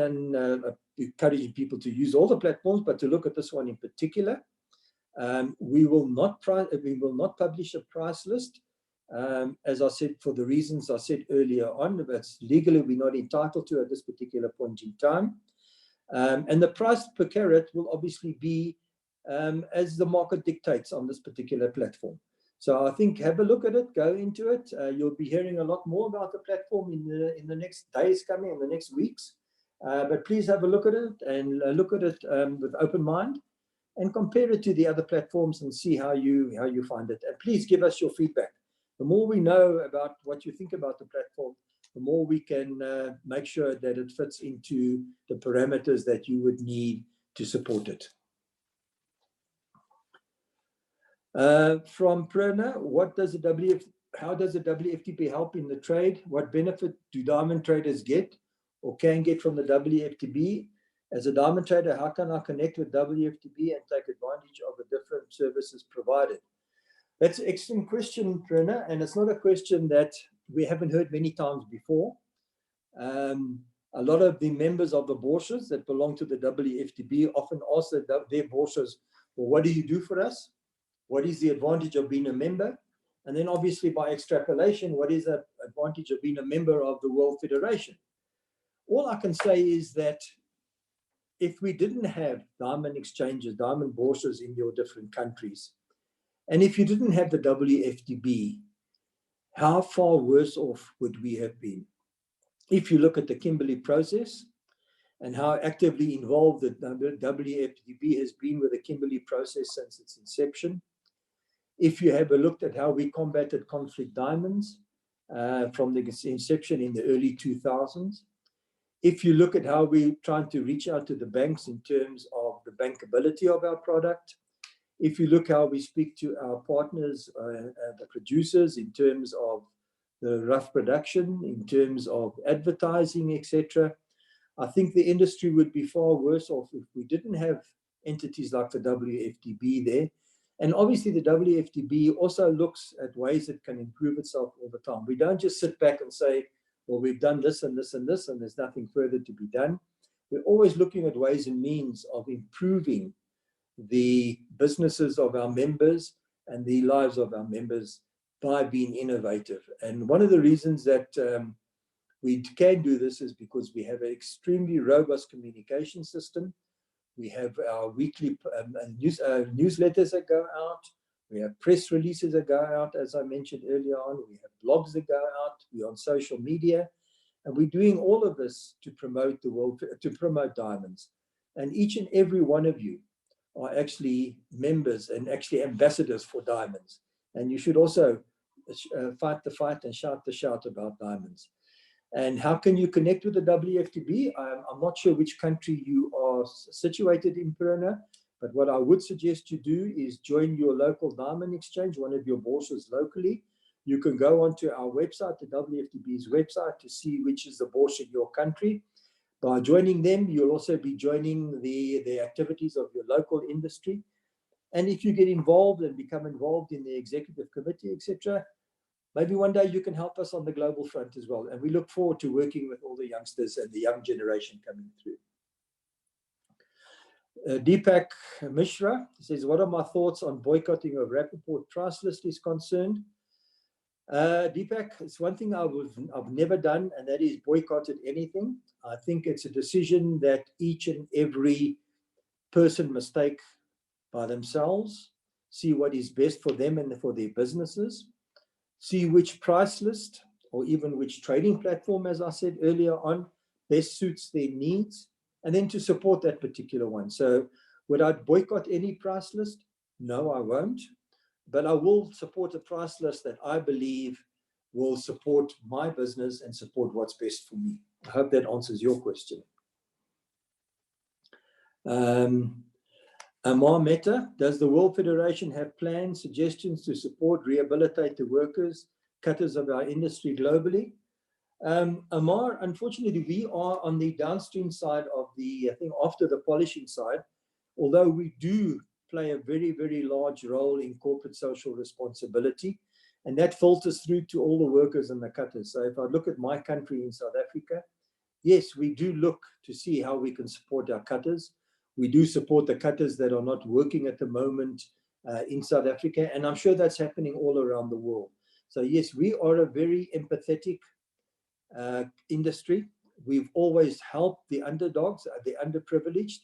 people to use all the platforms, but to look at this one in particular. We will not publish a price list, as I said, for the reasons I said earlier on. That's legally we're not entitled to at this particular point in time. And the price per carat will obviously be as the market dictates on this particular platform. So I think have a look at it, go into it. You'll be hearing a lot more about the platform in the next days coming, in the next weeks. But please have a look at it and look at it with open mind and compare it to the other platforms and see how you find it. And please give us your feedback. The more we know about what you think about the platform, the more we can make sure that it fits into the parameters that you would need to support it. From Prerna, how does the WFTP help in the trade? What benefit do diamond traders get or can get from the WFTB? As a diamond trader, how can I connect with WFTB and take advantage of the different services provided? That's an excellent question, Prerna, and it's not a question that we haven't heard many times before. A lot of the members of the Bourses that belong to the WFTB often ask their Bourses, well, what do you do for us? What is the advantage of being a member? And then obviously by extrapolation, what is the advantage of being a member of the World Federation? All I can say is that if we didn't have diamond exchanges, diamond Bourses in your different countries, and if you didn't have the WFTB, how far worse off would we have been? If you look at the Kimberley process and how actively involved the WFTB has been with the Kimberley process since its inception, if you have a look at how we combated conflict diamonds from the inception in the early 2000s, if you look at how we're trying to reach out to the banks in terms of the bankability of our product, if you look how we speak to our partners, the producers, in terms of the rough production, in terms of advertising, etc., I think the industry would be far worse off if we didn't have entities like the WFTB there. And obviously the WFTB also looks at ways it can improve itself all the time. We don't just sit back and say, well, we've done this and this and this, and there's nothing further to be done. We're always looking at ways and means of improving the businesses of our members and the lives of our members by being innovative. And one of the reasons that we can do this is because we have an extremely robust communication system. We have our weekly newsletters that go out. We have press releases that go out, as I mentioned earlier on. We have blogs that go out. We're on social media. And we're doing all of this to promote the world, to promote diamonds. And each and every one of you are actually members and actually ambassadors for diamonds. And you should also fight the fight and shout the shout about diamonds. And how can you connect with the WFTB? I'm not sure which country you are situated in, Perna, but what I would suggest you do is join your local diamond exchange, one of your bourses locally. You can go onto our website, the WFTB's website, to see which is the bourse in your country. By joining them, you'll also be joining the activities of your local industry. And if you get involved and become involved in the executive committee, etc., maybe one day you can help us on the global front as well. And we look forward to working with all the youngsters and the young generation coming through. Deepak Mishra says, what are my thoughts on boycotting of Rapaport price list is concerned? Deepak, it's one thing I've never done, and that is boycotted anything. I think it's a decision that each and every person must take by themselves, see what is best for them and for their businesses, see which price list or even which trading platform, as I said earlier on, best suits their needs, and then to support that particular one. So would I boycott any price list? No, I won't. But I will support a price list that I believe will support my business and support what's best for me. I hope that answers your question. Amar Mehta, does the World Federation have plans, suggestions to support, rehabilitate the workers, cutters of our industry globally? Amar, unfortunately, we are on the downstream side of the, I think, after the polishing side, although we do play a very, very large role in corporate social responsibility, and that filters through to all the workers and the cutters. So if I look at my country in South Africa, yes, we do look to see how we can support our cutters. We do support the cutters that are not working at the moment in South Africa, and I'm sure that's happening all around the world. So yes, we are a very empathetic industry. We've always helped the underdogs, the underprivileged.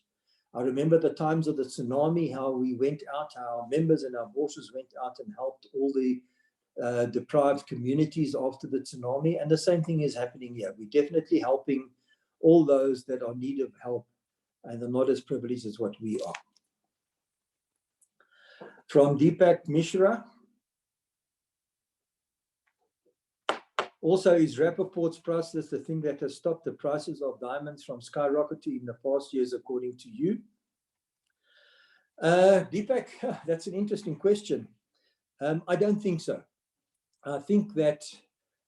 I remember the times of the tsunami, how we went out, our members and our bosses went out and helped all the deprived communities after the tsunami. And the same thing is happening here. We're definitely helping all those that are in need of help and are not as privileged as what we are. From Deepak Mishra. Also, is Rapaport's price list the thing that has stopped the prices of diamonds from skyrocketing in the past years, according to you? Deepak, that's an interesting question. I don't think so. I think that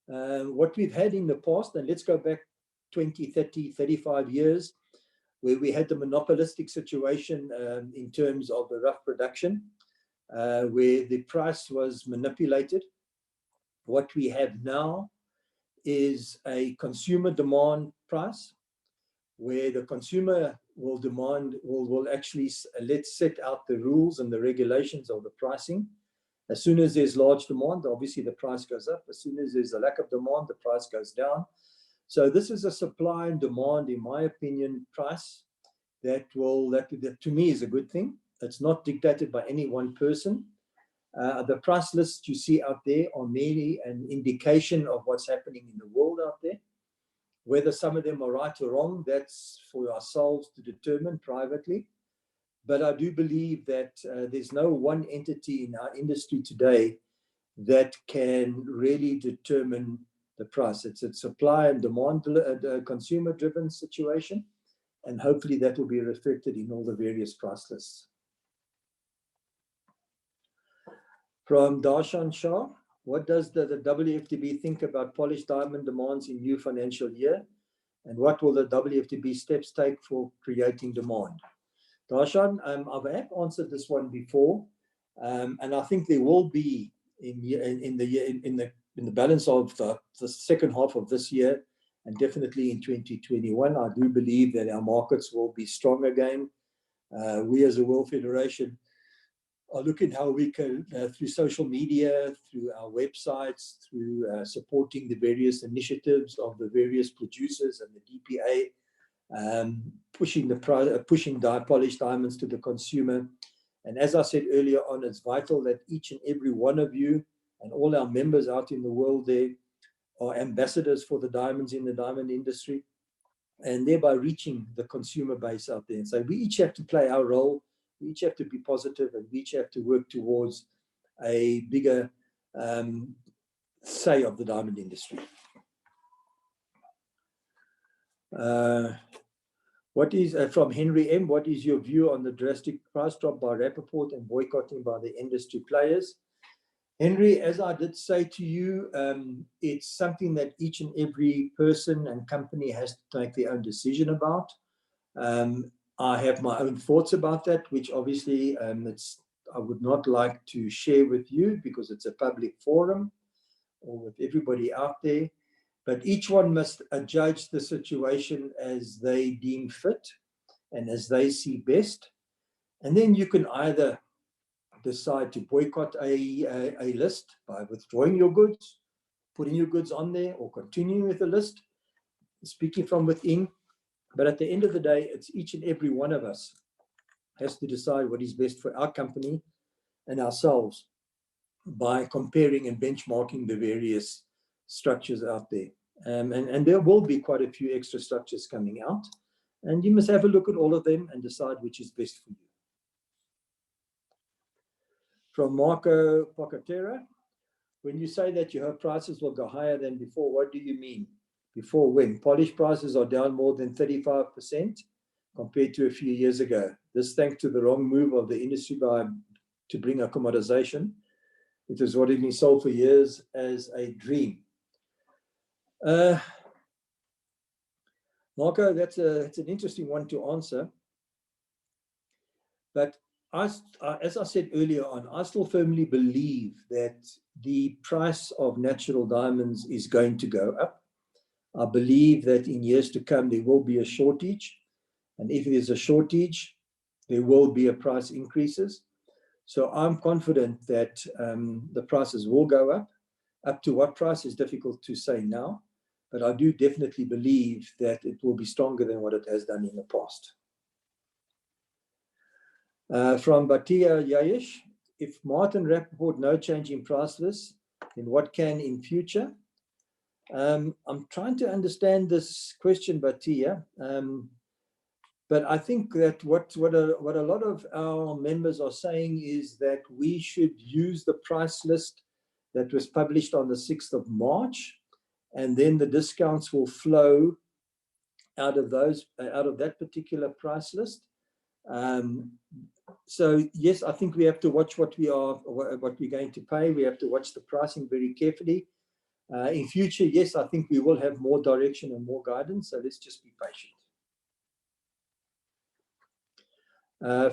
what we've had in the past, and let's go back 20, 30, 35 years, where we had the monopolistic situation in terms of the rough production, where the price was manipulated. What we have now is a consumer demand price, where the consumer will demand, will actually, let's set out the rules and the regulations of the pricing. As soon as there's large demand, obviously the price goes up. As soon as there's a lack of demand, the price goes down. So this is a supply and demand, in my opinion, price that to me is a good thing. It's not dictated by any one person. The price lists you see out there are merely an indication of what's happening in the world out there. Whether some of them are right or wrong, that's for ourselves to determine privately. But I do believe that there's no one entity in our industry today that can really determine the price. It's a supply and demand, consumer-driven situation, and hopefully that will be reflected in all the various price lists. From Darshan Shah, what does the WFTB think about polished diamond demands in new financial year? And what will the WFTB steps take for creating demand? Darshan, I've answered this one before, and I think there will be in the balance of the second half of this year, and definitely in 2021, I do believe that our markets will be strong again. We as a World Federation are looking how we can, through social media, through our websites, through supporting the various initiatives of the various producers and the DPA, pushing polished diamonds to the consumer. And as I said earlier on, it's vital that each and every one of you and all our members out in the world there are ambassadors for the diamonds in the diamond industry. and thereby reaching the consumer base out there. And so we each have to play our role, we each have to be positive, and we each have to work towards a bigger say of the diamond industry. What is, from Henry M, what is your view on the drastic price drop by Rapaport and boycotting by the industry players? Henry, as I did say to you, it's something that each and every person and company has to make their own decision about. I have my own thoughts about that, which obviously I would not like to share with you because it's a public forum or with everybody out there. But each one must judge the situation as they deem fit and as they see best. And then you can either decide to boycott a list by withdrawing your goods, putting your goods on there, or continuing with the list, speaking from within. But at the end of the day, it's each and every one of us has to decide what is best for our company and ourselves by comparing and benchmarking the various structures out there. And there will be quite a few extra structures coming out. And you must have a look at all of them and decide which is best for you. From Marco Pocatera, when you say that your prices will go higher than before, what do you mean? Before when? Polish prices are down more than 35% compared to a few years ago. This thanks to the wrong move of the industry to bring a commodization. It was what had been sold for years as a dream. Marco, it's an interesting one to answer. But as I said earlier on, I still firmly believe that the price of natural diamonds is going to go up. I believe that in years to come, there will be a shortage. And if there's a shortage, there will be a price increases. So I'm confident that the prices will go up. Up to what price is difficult to say now. But I do definitely believe that it will be stronger than what it has done in the past. From Batia Yayesh, if Martin Rapaport no change in price list, then what can in future? I'm trying to understand this question, Batia. But I think that what a lot of our members are saying is that we should use the price list that was published on the 6th of March, and then the discounts will flow out of that particular price list. So yes, I think we have to watch what we're going to pay. We have to watch the pricing very carefully. In future, yes, I think we will have more direction and more guidance. So let's just be patient.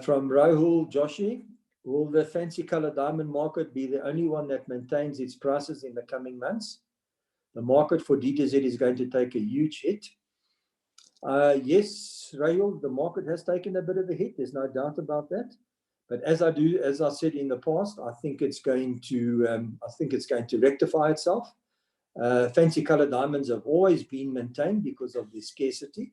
From Rahul Joshi, will the fancy color diamond market be the only one that maintains its prices in the coming months? The market for DTZ is going to take a huge hit. Yes, Rahul, the market has taken a bit of a hit. There's no doubt about that. But as I said in the past, I think it's going to rectify itself. Fancy color diamonds have always been maintained because of the scarcity,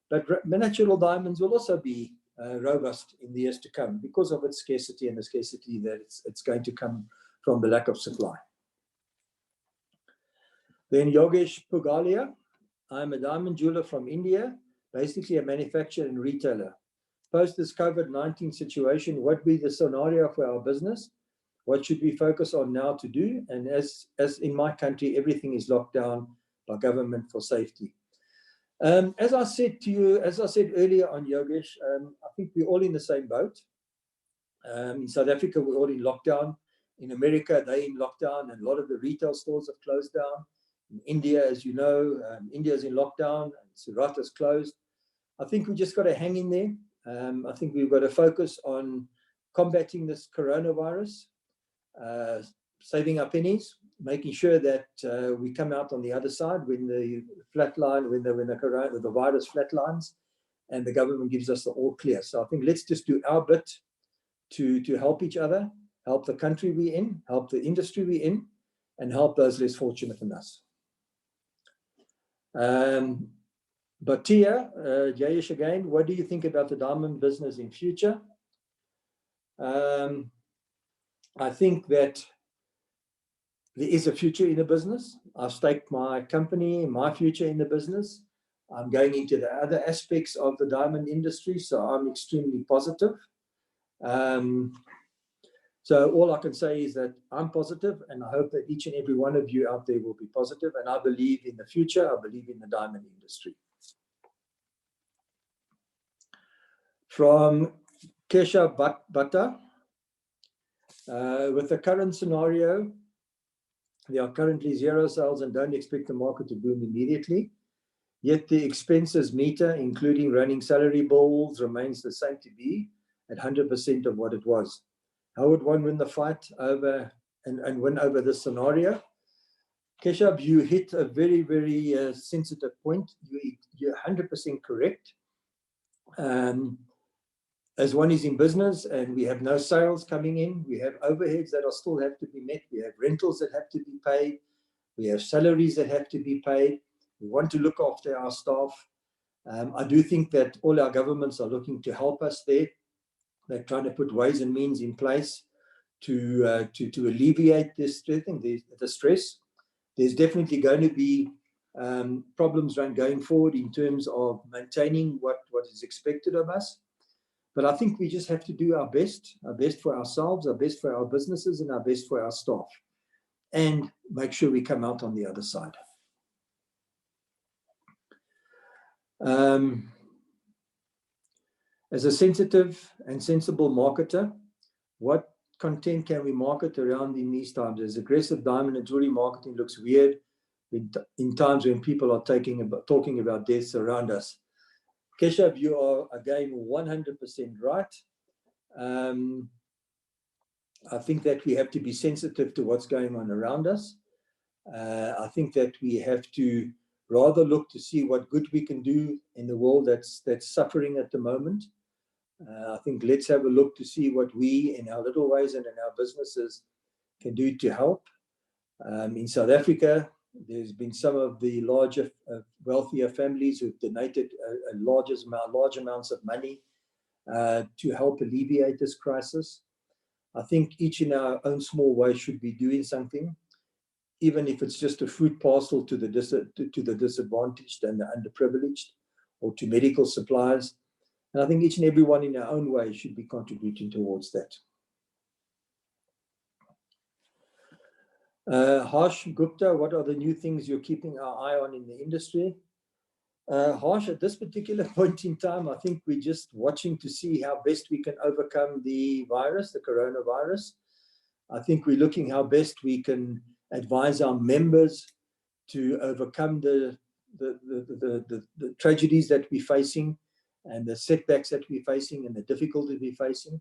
but natural diamonds will also be robust in the years to come because of its scarcity and the scarcity that it's going to come from the lack of supply. Then Yogesh Pugalia, I'm a diamond jeweler from India, basically a manufacturer and retailer. Post this COVID-19 situation, what will be the scenario for our business? What should we focus on now to do? And as in my country, everything is locked down by government for safety. As I said earlier on, Yogesh, I think we're all in the same boat. In South Africa, we're all in lockdown. In America, they're in lockdown, and a lot of the retail stores have closed down. In India, as you know, India is in lockdown, and Surat is closed. I think we just got to hang in there. I think we've got to focus on combating this coronavirus, saving our pennies, making sure that we come out on the other side when the virus flatlines, and the government gives us the all clear. So I think let's just do our bit to help each other, help the country we're in, help the industry we're in, and help those less fortunate than us. Batia, Jayesh again, what do you think about the diamond business in future? I think that there is a future in the business. I've staked my company, my future in the business. I'm going into the other aspects of the diamond industry, so I'm extremely positive. So all I can say is that I'm positive, and I hope that each and every one of you out there will be positive, and I believe in the future. I believe in the diamond industry. From Kesha Bhatta, with the current scenario, there are currently 0 sales and don't expect the market to boom immediately. Yet the expenses meter, including running salary bills, remains the same to be at 100% of what it was. How would one win the fight over and win over this scenario? Keshav, you hit a very, very sensitive point. You're 100% correct. As one is in business and we have no sales coming in, we have overheads that still have to be met. We have rentals that have to be paid. We have salaries that have to be paid. We want to look after our staff. I do think that all our governments are looking to help us there. They're trying to put ways and means in place to alleviate this the stress. There's definitely going to be problems going forward in terms of maintaining what is expected of us. But I think we just have to do our best for ourselves, our best for our businesses, and our best for our staff, and make sure we come out on the other side. As a sensitive and sensible marketer, what content can we market around in these times? As aggressive diamond and jewelry marketing looks weird in times when people are talking about deaths around us. Keshav, you are again 100% right. I think that we have to be sensitive to what's going on around us. I think that we have to rather look to see what good we can do in the world that's suffering at the moment. I think let's have a look to see what we, in our little ways and in our businesses, can do to help. In South Africa, there's been some of the larger, wealthier families who've donated large amounts of money to help alleviate this crisis. I think each in our own small way should be doing something, even if it's just a food parcel to the disadvantaged and the underprivileged, or to medical supplies. And I think each and every one in our own way should be contributing towards that. Harsh Gupta, what are the new things you're keeping our eye on in the industry? Harsh, at this particular point in time, I think we're just watching to see how best we can overcome the virus, the coronavirus. I think we're looking how best we can advise our members to overcome the tragedies that we're facing, and the setbacks that we're facing, and the difficulties we're facing.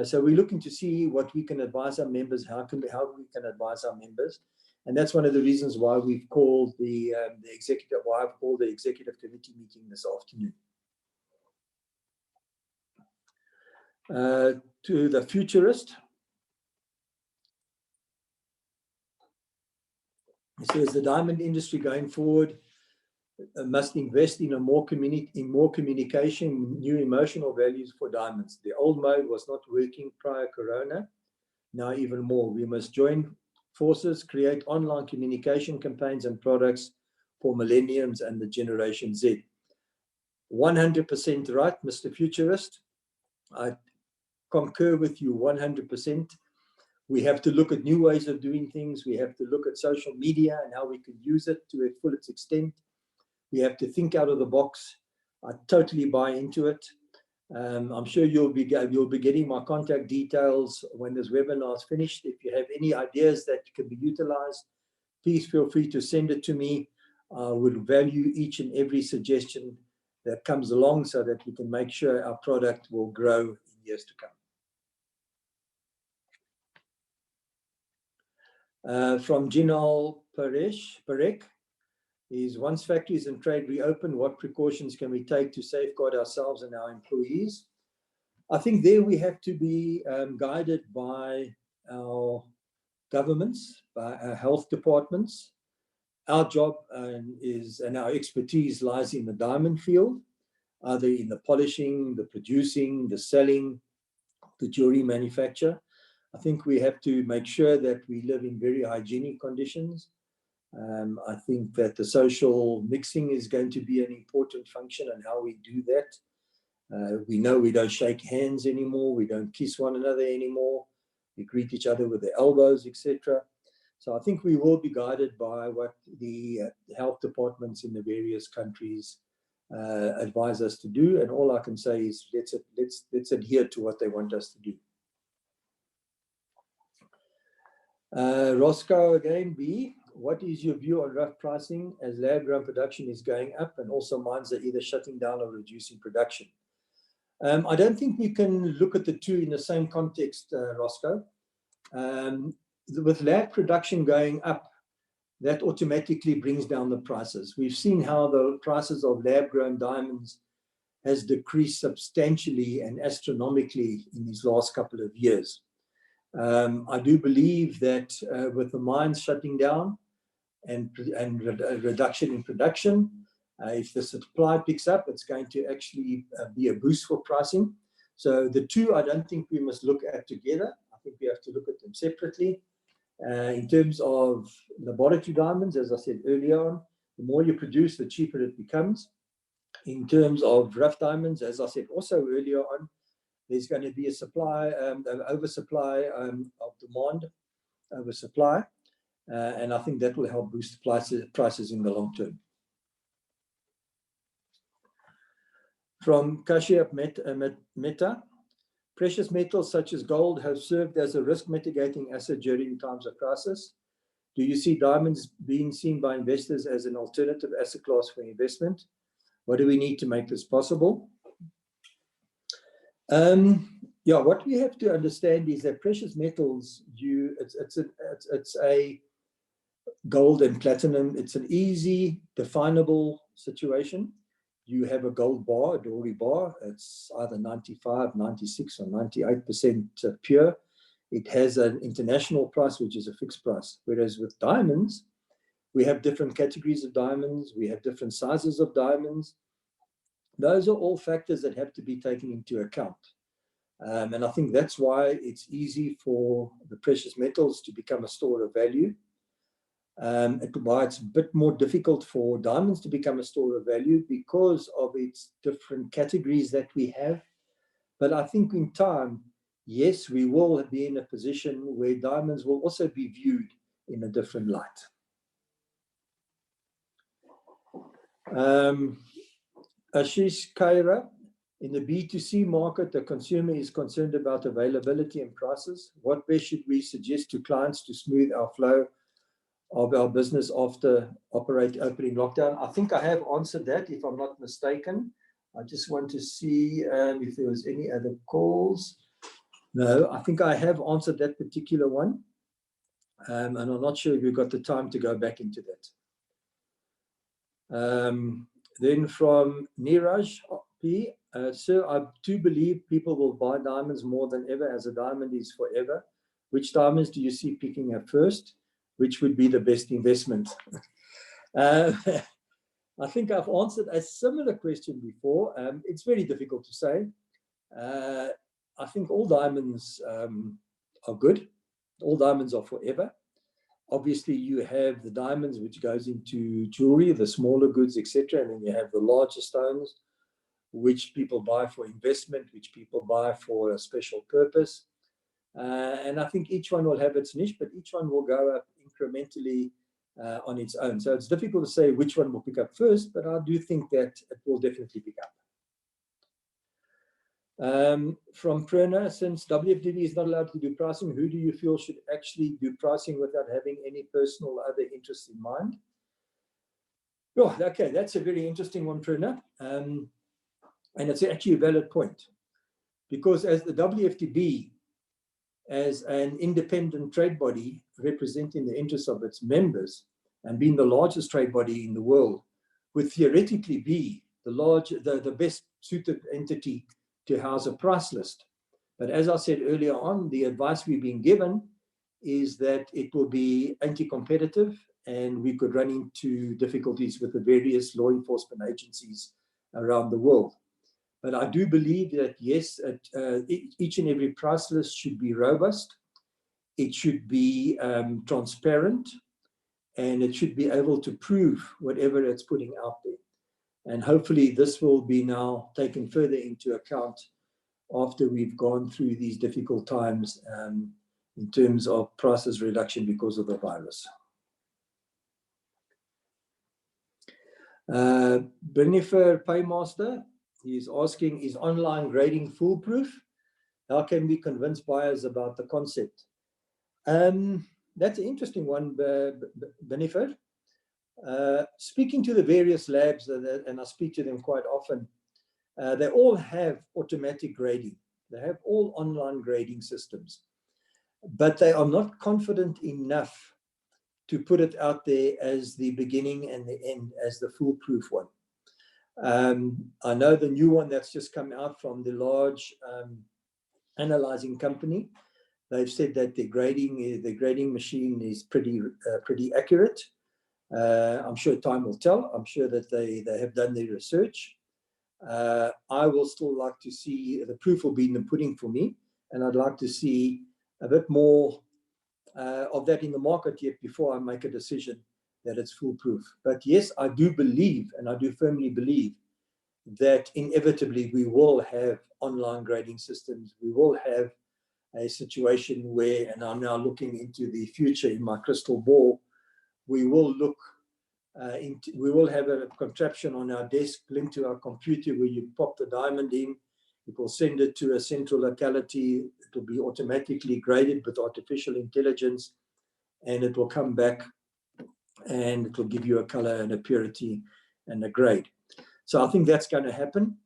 So we're looking to see what we can advise our members, how we can advise our members. And that's one of the reasons why we've called I've called the executive committee meeting this afternoon. To the futurist, it says the diamond industry going forward must invest in more communication, new emotional values for diamonds. The old mode was not working prior Corona. Now even more. We must join forces, create online communication campaigns and products for millenniums and the Generation Z. 100% right, Mr. Futurist. I concur with you 100%. We have to look at new ways of doing things. We have to look at social media and how we can use it to its fullest extent. We have to think out of the box. I totally buy into it. I'm sure you'll be getting my contact details when this webinar is finished. If you have any ideas that can be utilized, please feel free to send it to me. I would value each and every suggestion that comes along so that we can make sure our product will grow in years to come. From Jinal Parek, is once factories and trade reopen, what precautions can we take to safeguard ourselves and our employees? I think there we have to be guided by our governments, by our health departments. Our job and our expertise lies in the diamond field, either in the polishing, the producing, the selling, the jewelry manufacture. I think we have to make sure that we live in very hygienic conditions. I think that the social mixing is going to be an important function and how we do that. We know we don't shake hands anymore. We don't kiss one another anymore. We greet each other with the elbows, etc. So I think we will be guided by what the health departments in the various countries advise us to do. And all I can say is let's adhere to what they want us to do. Roscoe again, B. What is your view on rough pricing as lab-grown production is going up and also mines are either shutting down or reducing production? I don't think we can look at the two in the same context, Roscoe. With lab production going up, that automatically brings down the prices. We've seen how the prices of lab-grown diamonds has decreased substantially and astronomically in these last couple of years. I do believe that with the mines shutting down and reduction in production, if the supply picks up, it's going to actually be a boost for pricing. So the two, I don't think we must look at together. I think we have to look at them separately. In terms of laboratory diamonds, as I said earlier on, the more you produce, the cheaper it becomes. In terms of rough diamonds, as I said also earlier on, there's going to be a supply, an oversupply of demand, oversupply, and I think that will help boost prices in the long term. From Kashyap Mehta, precious metals such as gold have served as a risk mitigating asset during times of crisis. Do you see diamonds being seen by investors as an alternative asset class for investment? What do we need to make this possible? Yeah, what we have to understand is that precious metals, it's a gold and platinum. It's an easy, definable situation. You have a gold bar, a Dory bar. It's either 95, 96, or 98% pure. It has an international price, which is a fixed price. Whereas with diamonds, we have different categories of diamonds. We have different sizes of diamonds. Those are all factors that have to be taken into account. And I think that's why it's easy for the precious metals to become a store of value. Why it's a bit more difficult for diamonds to become a store of value because of its different categories that we have. But I think in time, yes, we will be in a position where diamonds will also be viewed in a different light. Ashish Kaira, in the B2C market, the consumer is concerned about availability and prices. What best should we suggest to clients to smooth our flow of our business after opening lockdown? I think I have answered that, if I'm not mistaken. I just want to see if there was any other calls. No, I think I have answered that particular one. And I'm not sure if we've got the time to go back into that. Then from Niraj P. Sir, I do believe people will buy diamonds more than ever, as a diamond is forever. Which diamonds do you see picking up first? Which would be the best investment? I think I've answered a similar question before. It's very difficult to say. I think all diamonds are good. All diamonds are forever. Obviously, you have the diamonds which goes into jewelry, the smaller goods, etc. And then you have the larger stones, which people buy for investment, which people buy for a special purpose. And I think each one will have its niche, but each one will go up incrementally on its own. So it's difficult to say which one will pick up first, but I do think that it will definitely pick up. From Prerna, since WFDB is not allowed to do pricing, who do you feel should actually do pricing without having any personal or other interests in mind? Oh, okay, that's a very interesting one, Prerna. And it's actually a valid point. Because as the WFDB, as an independent trade body representing the interests of its members and being the largest trade body in the world, would theoretically be the best suited entity to house a price list. But as I said earlier on, the advice we've been given is that it will be anti-competitive and we could run into difficulties with the various law enforcement agencies around the world. But I do believe that, yes, each and every price list should be robust. It should be transparent. and it should be able to prove whatever it's putting out there. And hopefully this will be now taken further into account after we've gone through these difficult times in terms of prices reduction because of the virus. Benifer Paymaster, he's asking, is online grading foolproof? How can we convince buyers about the concept? That's an interesting one, Benifer. Speaking to the various labs, and I speak to them quite often, they all have automatic grading. They have all online grading systems, but they are not confident enough to put it out there as the beginning and the end, as the foolproof one. I know the new one that's just come out from the large analyzing company. They've said that the grading machine is pretty accurate. I'm sure time will tell. I'm sure that they have done their research. I will still like to see, the proof will be in the pudding for me, and I'd like to see a bit more of that in the market yet before I make a decision that it's foolproof. But yes, I do believe, and I do firmly believe, that inevitably we will have online grading systems. We will have a situation where, and I'm now looking into the future in my crystal ball, we will look we will have a contraption on our desk linked to our computer where you pop the diamond in, it will send it to a central locality, it will be automatically graded with artificial intelligence, and it will come back and it will give you a color and a purity and a grade. So I think that's going to happen.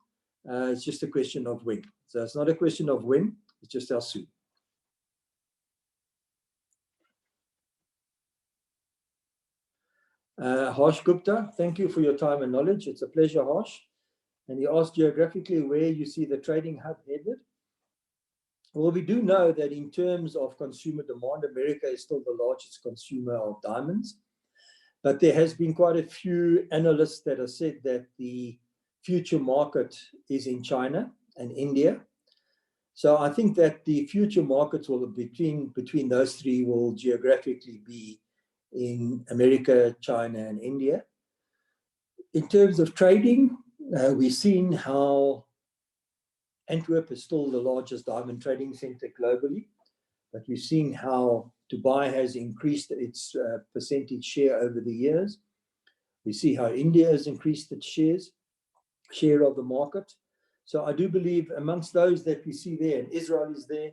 It's just a question of when. So it's not a question of when, it's just how soon. Harsh Gupta, thank you for your time and knowledge. It's a pleasure, Harsh. And he asked geographically where you see the trading hub headed. Well, we do know that in terms of consumer demand, America is still the largest consumer of diamonds. But there has been quite a few analysts that have said that the future market is in China and India. So I think that the future markets will between those three will geographically be in America, China, and India. In terms of trading, we've seen how Antwerp is still the largest diamond trading center globally, but we've seen how Dubai has increased its percentage share over the years. We see how India has increased its share of the market. So I do believe amongst those that we see there, and Israel is there,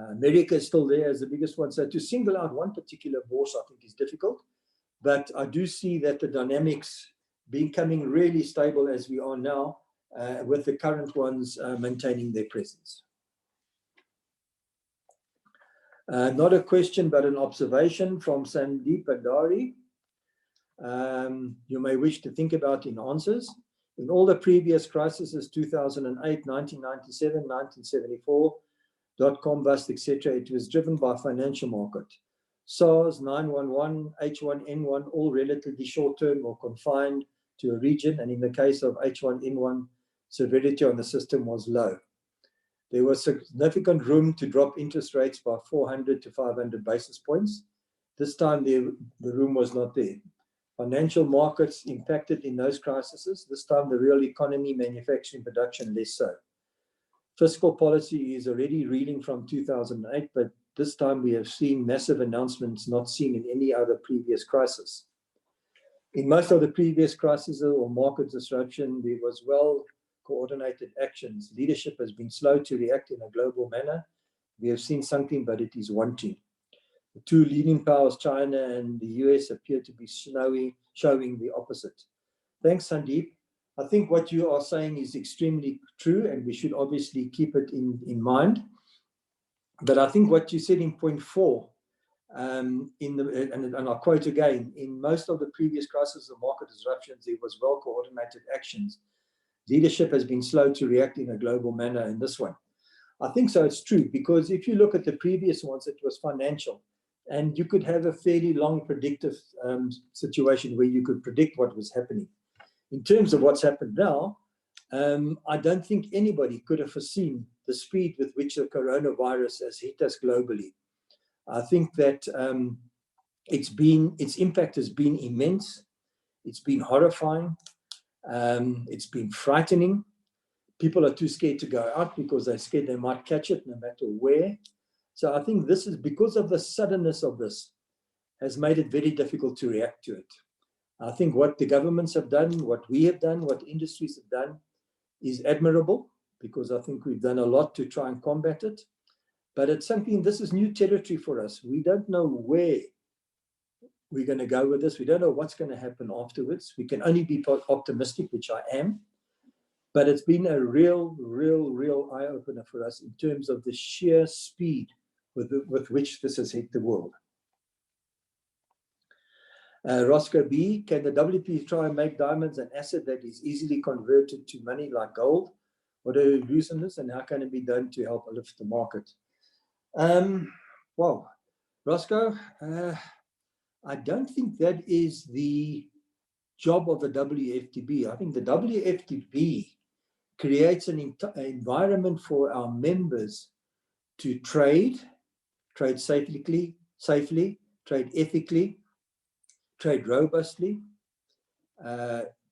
America is still there as the biggest one. So to single out one particular bourse, I think is difficult. But I do see that the dynamics becoming really stable as we are now, with the current ones maintaining their presence. Not a question, but an observation from Sandeep Adari. You may wish to think about in answers. In all the previous crises, 2008, 1997, 1974, dot-com bust, etc., it was driven by financial market. SARS, 911, H1N1, all relatively short-term or confined to a region, and in the case of H1N1, severity on the system was low. There was significant room to drop interest rates by 400 to 500 basis points. This time the room was not there. Financial markets impacted in those crises. This time the real economy, manufacturing, production, less so. Fiscal policy is already reeling from 2008, but this time we have seen massive announcements not seen in any other previous crisis. In most of the previous crises or market disruption, there was well-coordinated actions. Leadership has been slow to react in a global manner. We have seen something, but it is wanting. The two leading powers, China and the US, appear to be showing the opposite. Thanks, Sandeep. I think what you are saying is extremely true, and we should obviously keep it in mind. But I think what you said in point 4, and I'll quote again, in most of the previous crises of market disruptions, there was well-coordinated actions. Leadership has been slow to react in a global manner in this one. I think so, it's true, because if you look at the previous ones, it was financial. And you could have a fairly long predictive situation where you could predict what was happening. In terms of what's happened now, I don't think anybody could have foreseen the speed with which the coronavirus has hit us globally. I think that its impact has been immense. It's been horrifying. It's been frightening. People are too scared to go out because they're scared they might catch it no matter where. So I think this is because of the suddenness of this has made it very difficult to react to it. I think what the governments have done, what we have done, what industries have done is admirable, because I think we've done a lot to try and combat it. But it's something, this is new territory for us. We don't know where we're going to go with this. We don't know what's going to happen afterwards. We can only be optimistic, which I am. But it's been a real eye-opener for us in terms of the sheer speed with which this has hit the world. Roscoe B, can the WP try and make diamonds an asset that is easily converted to money like gold? What are your views on this, and how can it be done to help lift the market? Well, Roscoe, I don't think that is the job of the WFTB. I think the WFTB creates an environment for our members to trade safely, trade ethically, trade robustly,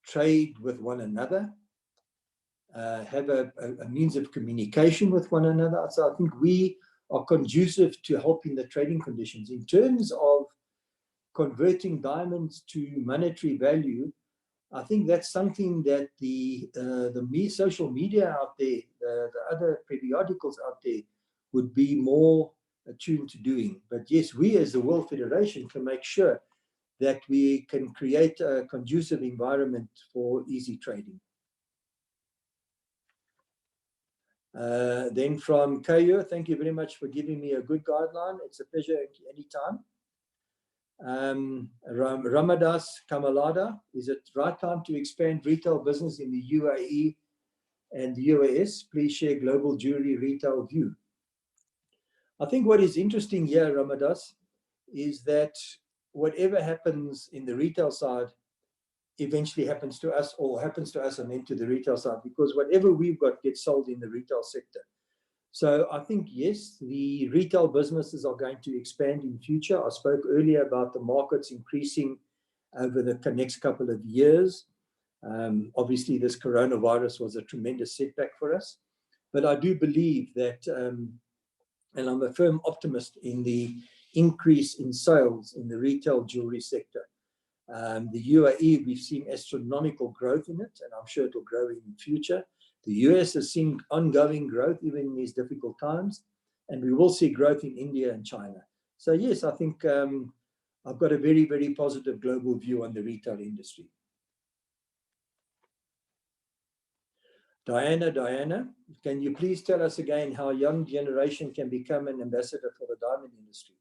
trade with one another, have a means of communication with one another. So I think we are conducive to helping the trading conditions. In terms of converting diamonds to monetary value, I think that's something that the social media out there, the other periodicals out there would be more attuned to doing. But yes, we as the World Federation can make sure that we can create a conducive environment for easy trading. Then from Kayo, thank you very much for giving me a good guideline. It's a pleasure anytime. Ramadas Kamalada, is it right time to expand retail business in the UAE and the UAS? Please share global jewelry retail view. I think what is interesting here, Ramadas, is that whatever happens in the retail side eventually happens to us, or happens to us and then to the retail side, because whatever we've got gets sold in the retail sector. So I think, yes, the retail businesses are going to expand in future. I spoke earlier about the markets increasing over the next couple of years. Obviously, this coronavirus was a tremendous setback for us. But I do believe that, and I'm a firm optimist in the increase in sales in the retail jewelry sector. The UAE, we've seen astronomical growth in it, and I'm sure it will grow in the future. The US has seen ongoing growth even in these difficult times, and we will see growth in India and China. So yes, I think I've got a very positive global view on the retail industry. Diana, can you please tell us again how young generation can become an ambassador for the diamond industry?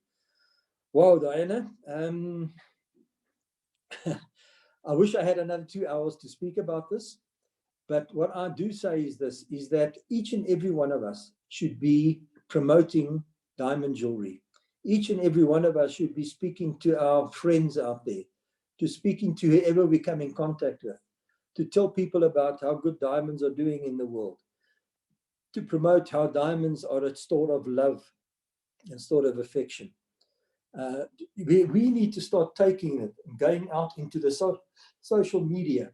Wow, Diana, I wish I had another 2 hours to speak about this. But what I do say is this, is that each and every one of us should be promoting diamond jewelry. Each and every one of us should be speaking to our friends out there, to speaking to whoever we come in contact with, to tell people about how good diamonds are doing in the world, to promote how diamonds are a store of love and store of affection. We need to start taking it and going out into the social media,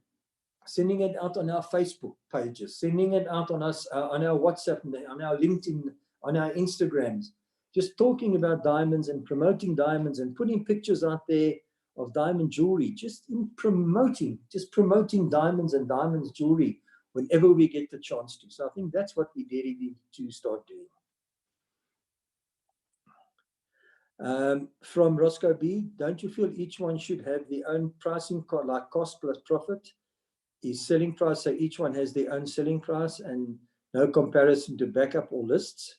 sending it out on our Facebook pages, sending it out on us on our WhatsApp, on our LinkedIn, on our Instagrams, just talking about diamonds and promoting diamonds and putting pictures out there of diamond jewelry, just promoting diamonds and diamonds jewelry whenever we get the chance to. So I think that's what we really need to start doing. From Roscoe B, don't you feel each one should have their own pricing, like cost plus profit is selling price, so each one has their own selling price and no comparison to backup or lists?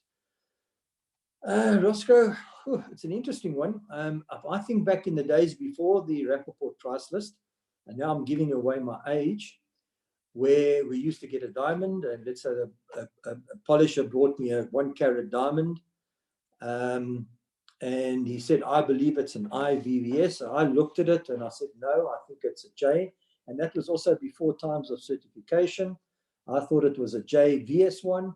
Roscoe, it's an interesting one. I think back in the days before the Rapaport price list, and now I'm giving away my age, where we used to get a diamond, and let's say a polisher brought me a 1 carat diamond, and he said, I believe it's an IVVS. So I looked at it and I said, no, I think it's a J. And that was also before times of certification. I thought it was a JVS1.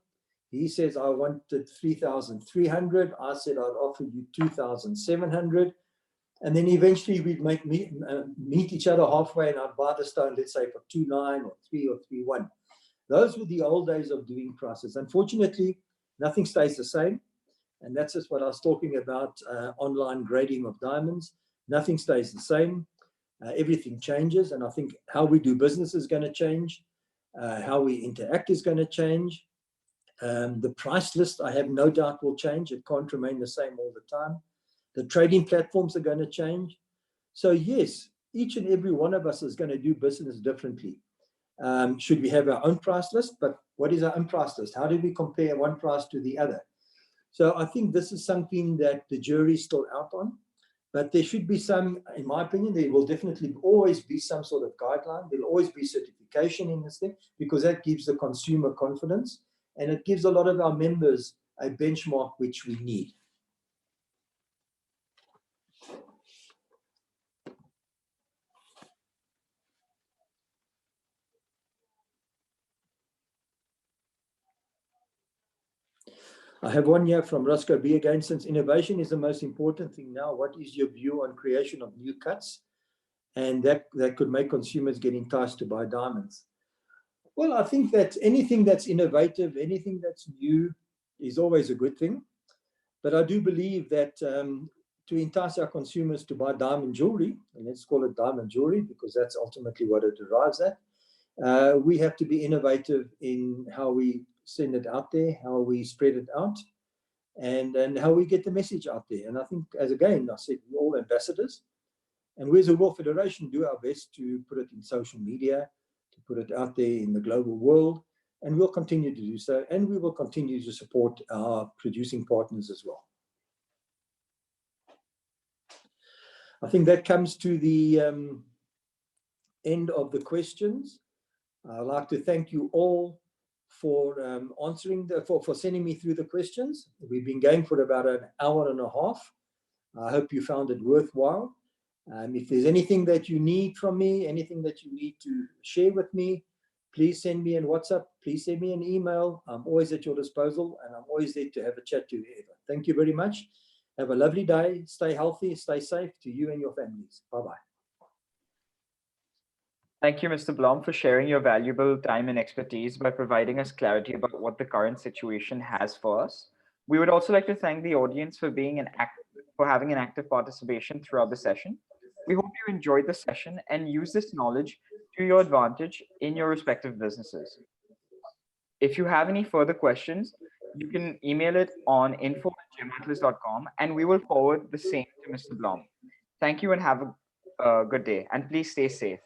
He says, I wanted 3,300. I said, I'd offer you 2,700. And then eventually we'd meet each other halfway, and I'd buy the stone, let's say for 2.9 or 3 or 3.1. Those were the old days of doing prices. Unfortunately, nothing stays the same. And that's just what I was talking about, online grading of diamonds. Nothing stays the same. Everything changes. And I think how we do business is going to change. How we interact is going to change. The price list, I have no doubt, will change. It can't remain the same all the time. The trading platforms are going to change. So yes, each and every one of us is going to do business differently. Should we have our own price list? But what is our own price list? How do we compare one price to the other? So I think this is something that the jury is still out on. But there should be some, in my opinion, there will definitely always be some sort of guideline. There'll always be certification in this thing, because that gives the consumer confidence. And it gives a lot of our members a benchmark which we need. I have one here from Roscoe B again. Since innovation is the most important thing now, what is your view on creation of new cuts? And that could make consumers get enticed to buy diamonds. Well, I think that anything that's innovative, anything that's new is always a good thing. But I do believe that to entice our consumers to buy diamond jewelry, and let's call it diamond jewelry because that's ultimately what it derives at, we have to be innovative in how we send it out there, how we spread it out, and how we get the message out there. And I think, as again, I said, we're all ambassadors. And we as a World Federation do our best to put it in social media, to put it out there in the global world, and we'll continue to do so. And we will continue to support our producing partners as well. I think that comes to the end of the questions. I'd like to thank you all for for sending me through the questions. We've been going for about an hour and a half. I hope you found it worthwhile. If there's anything that you need from me, anything that you need to share with me, please send me a WhatsApp, please send me an email. I'm always at your disposal, and I'm always there to have a chat to you. Thank you very much. Have a lovely day. Stay healthy, stay safe to you and your families. Bye-bye. Thank you, Mr. Blom, for sharing your valuable time and expertise by providing us clarity about what the current situation has for us. We would also like to thank the audience for having an active participation throughout the session. We hope you enjoyed the session and use this knowledge to your advantage in your respective businesses. If you have any further questions, you can email it on info@gematlas.com, and we will forward the same to Mr. Blom. Thank you and have a good day, and please stay safe.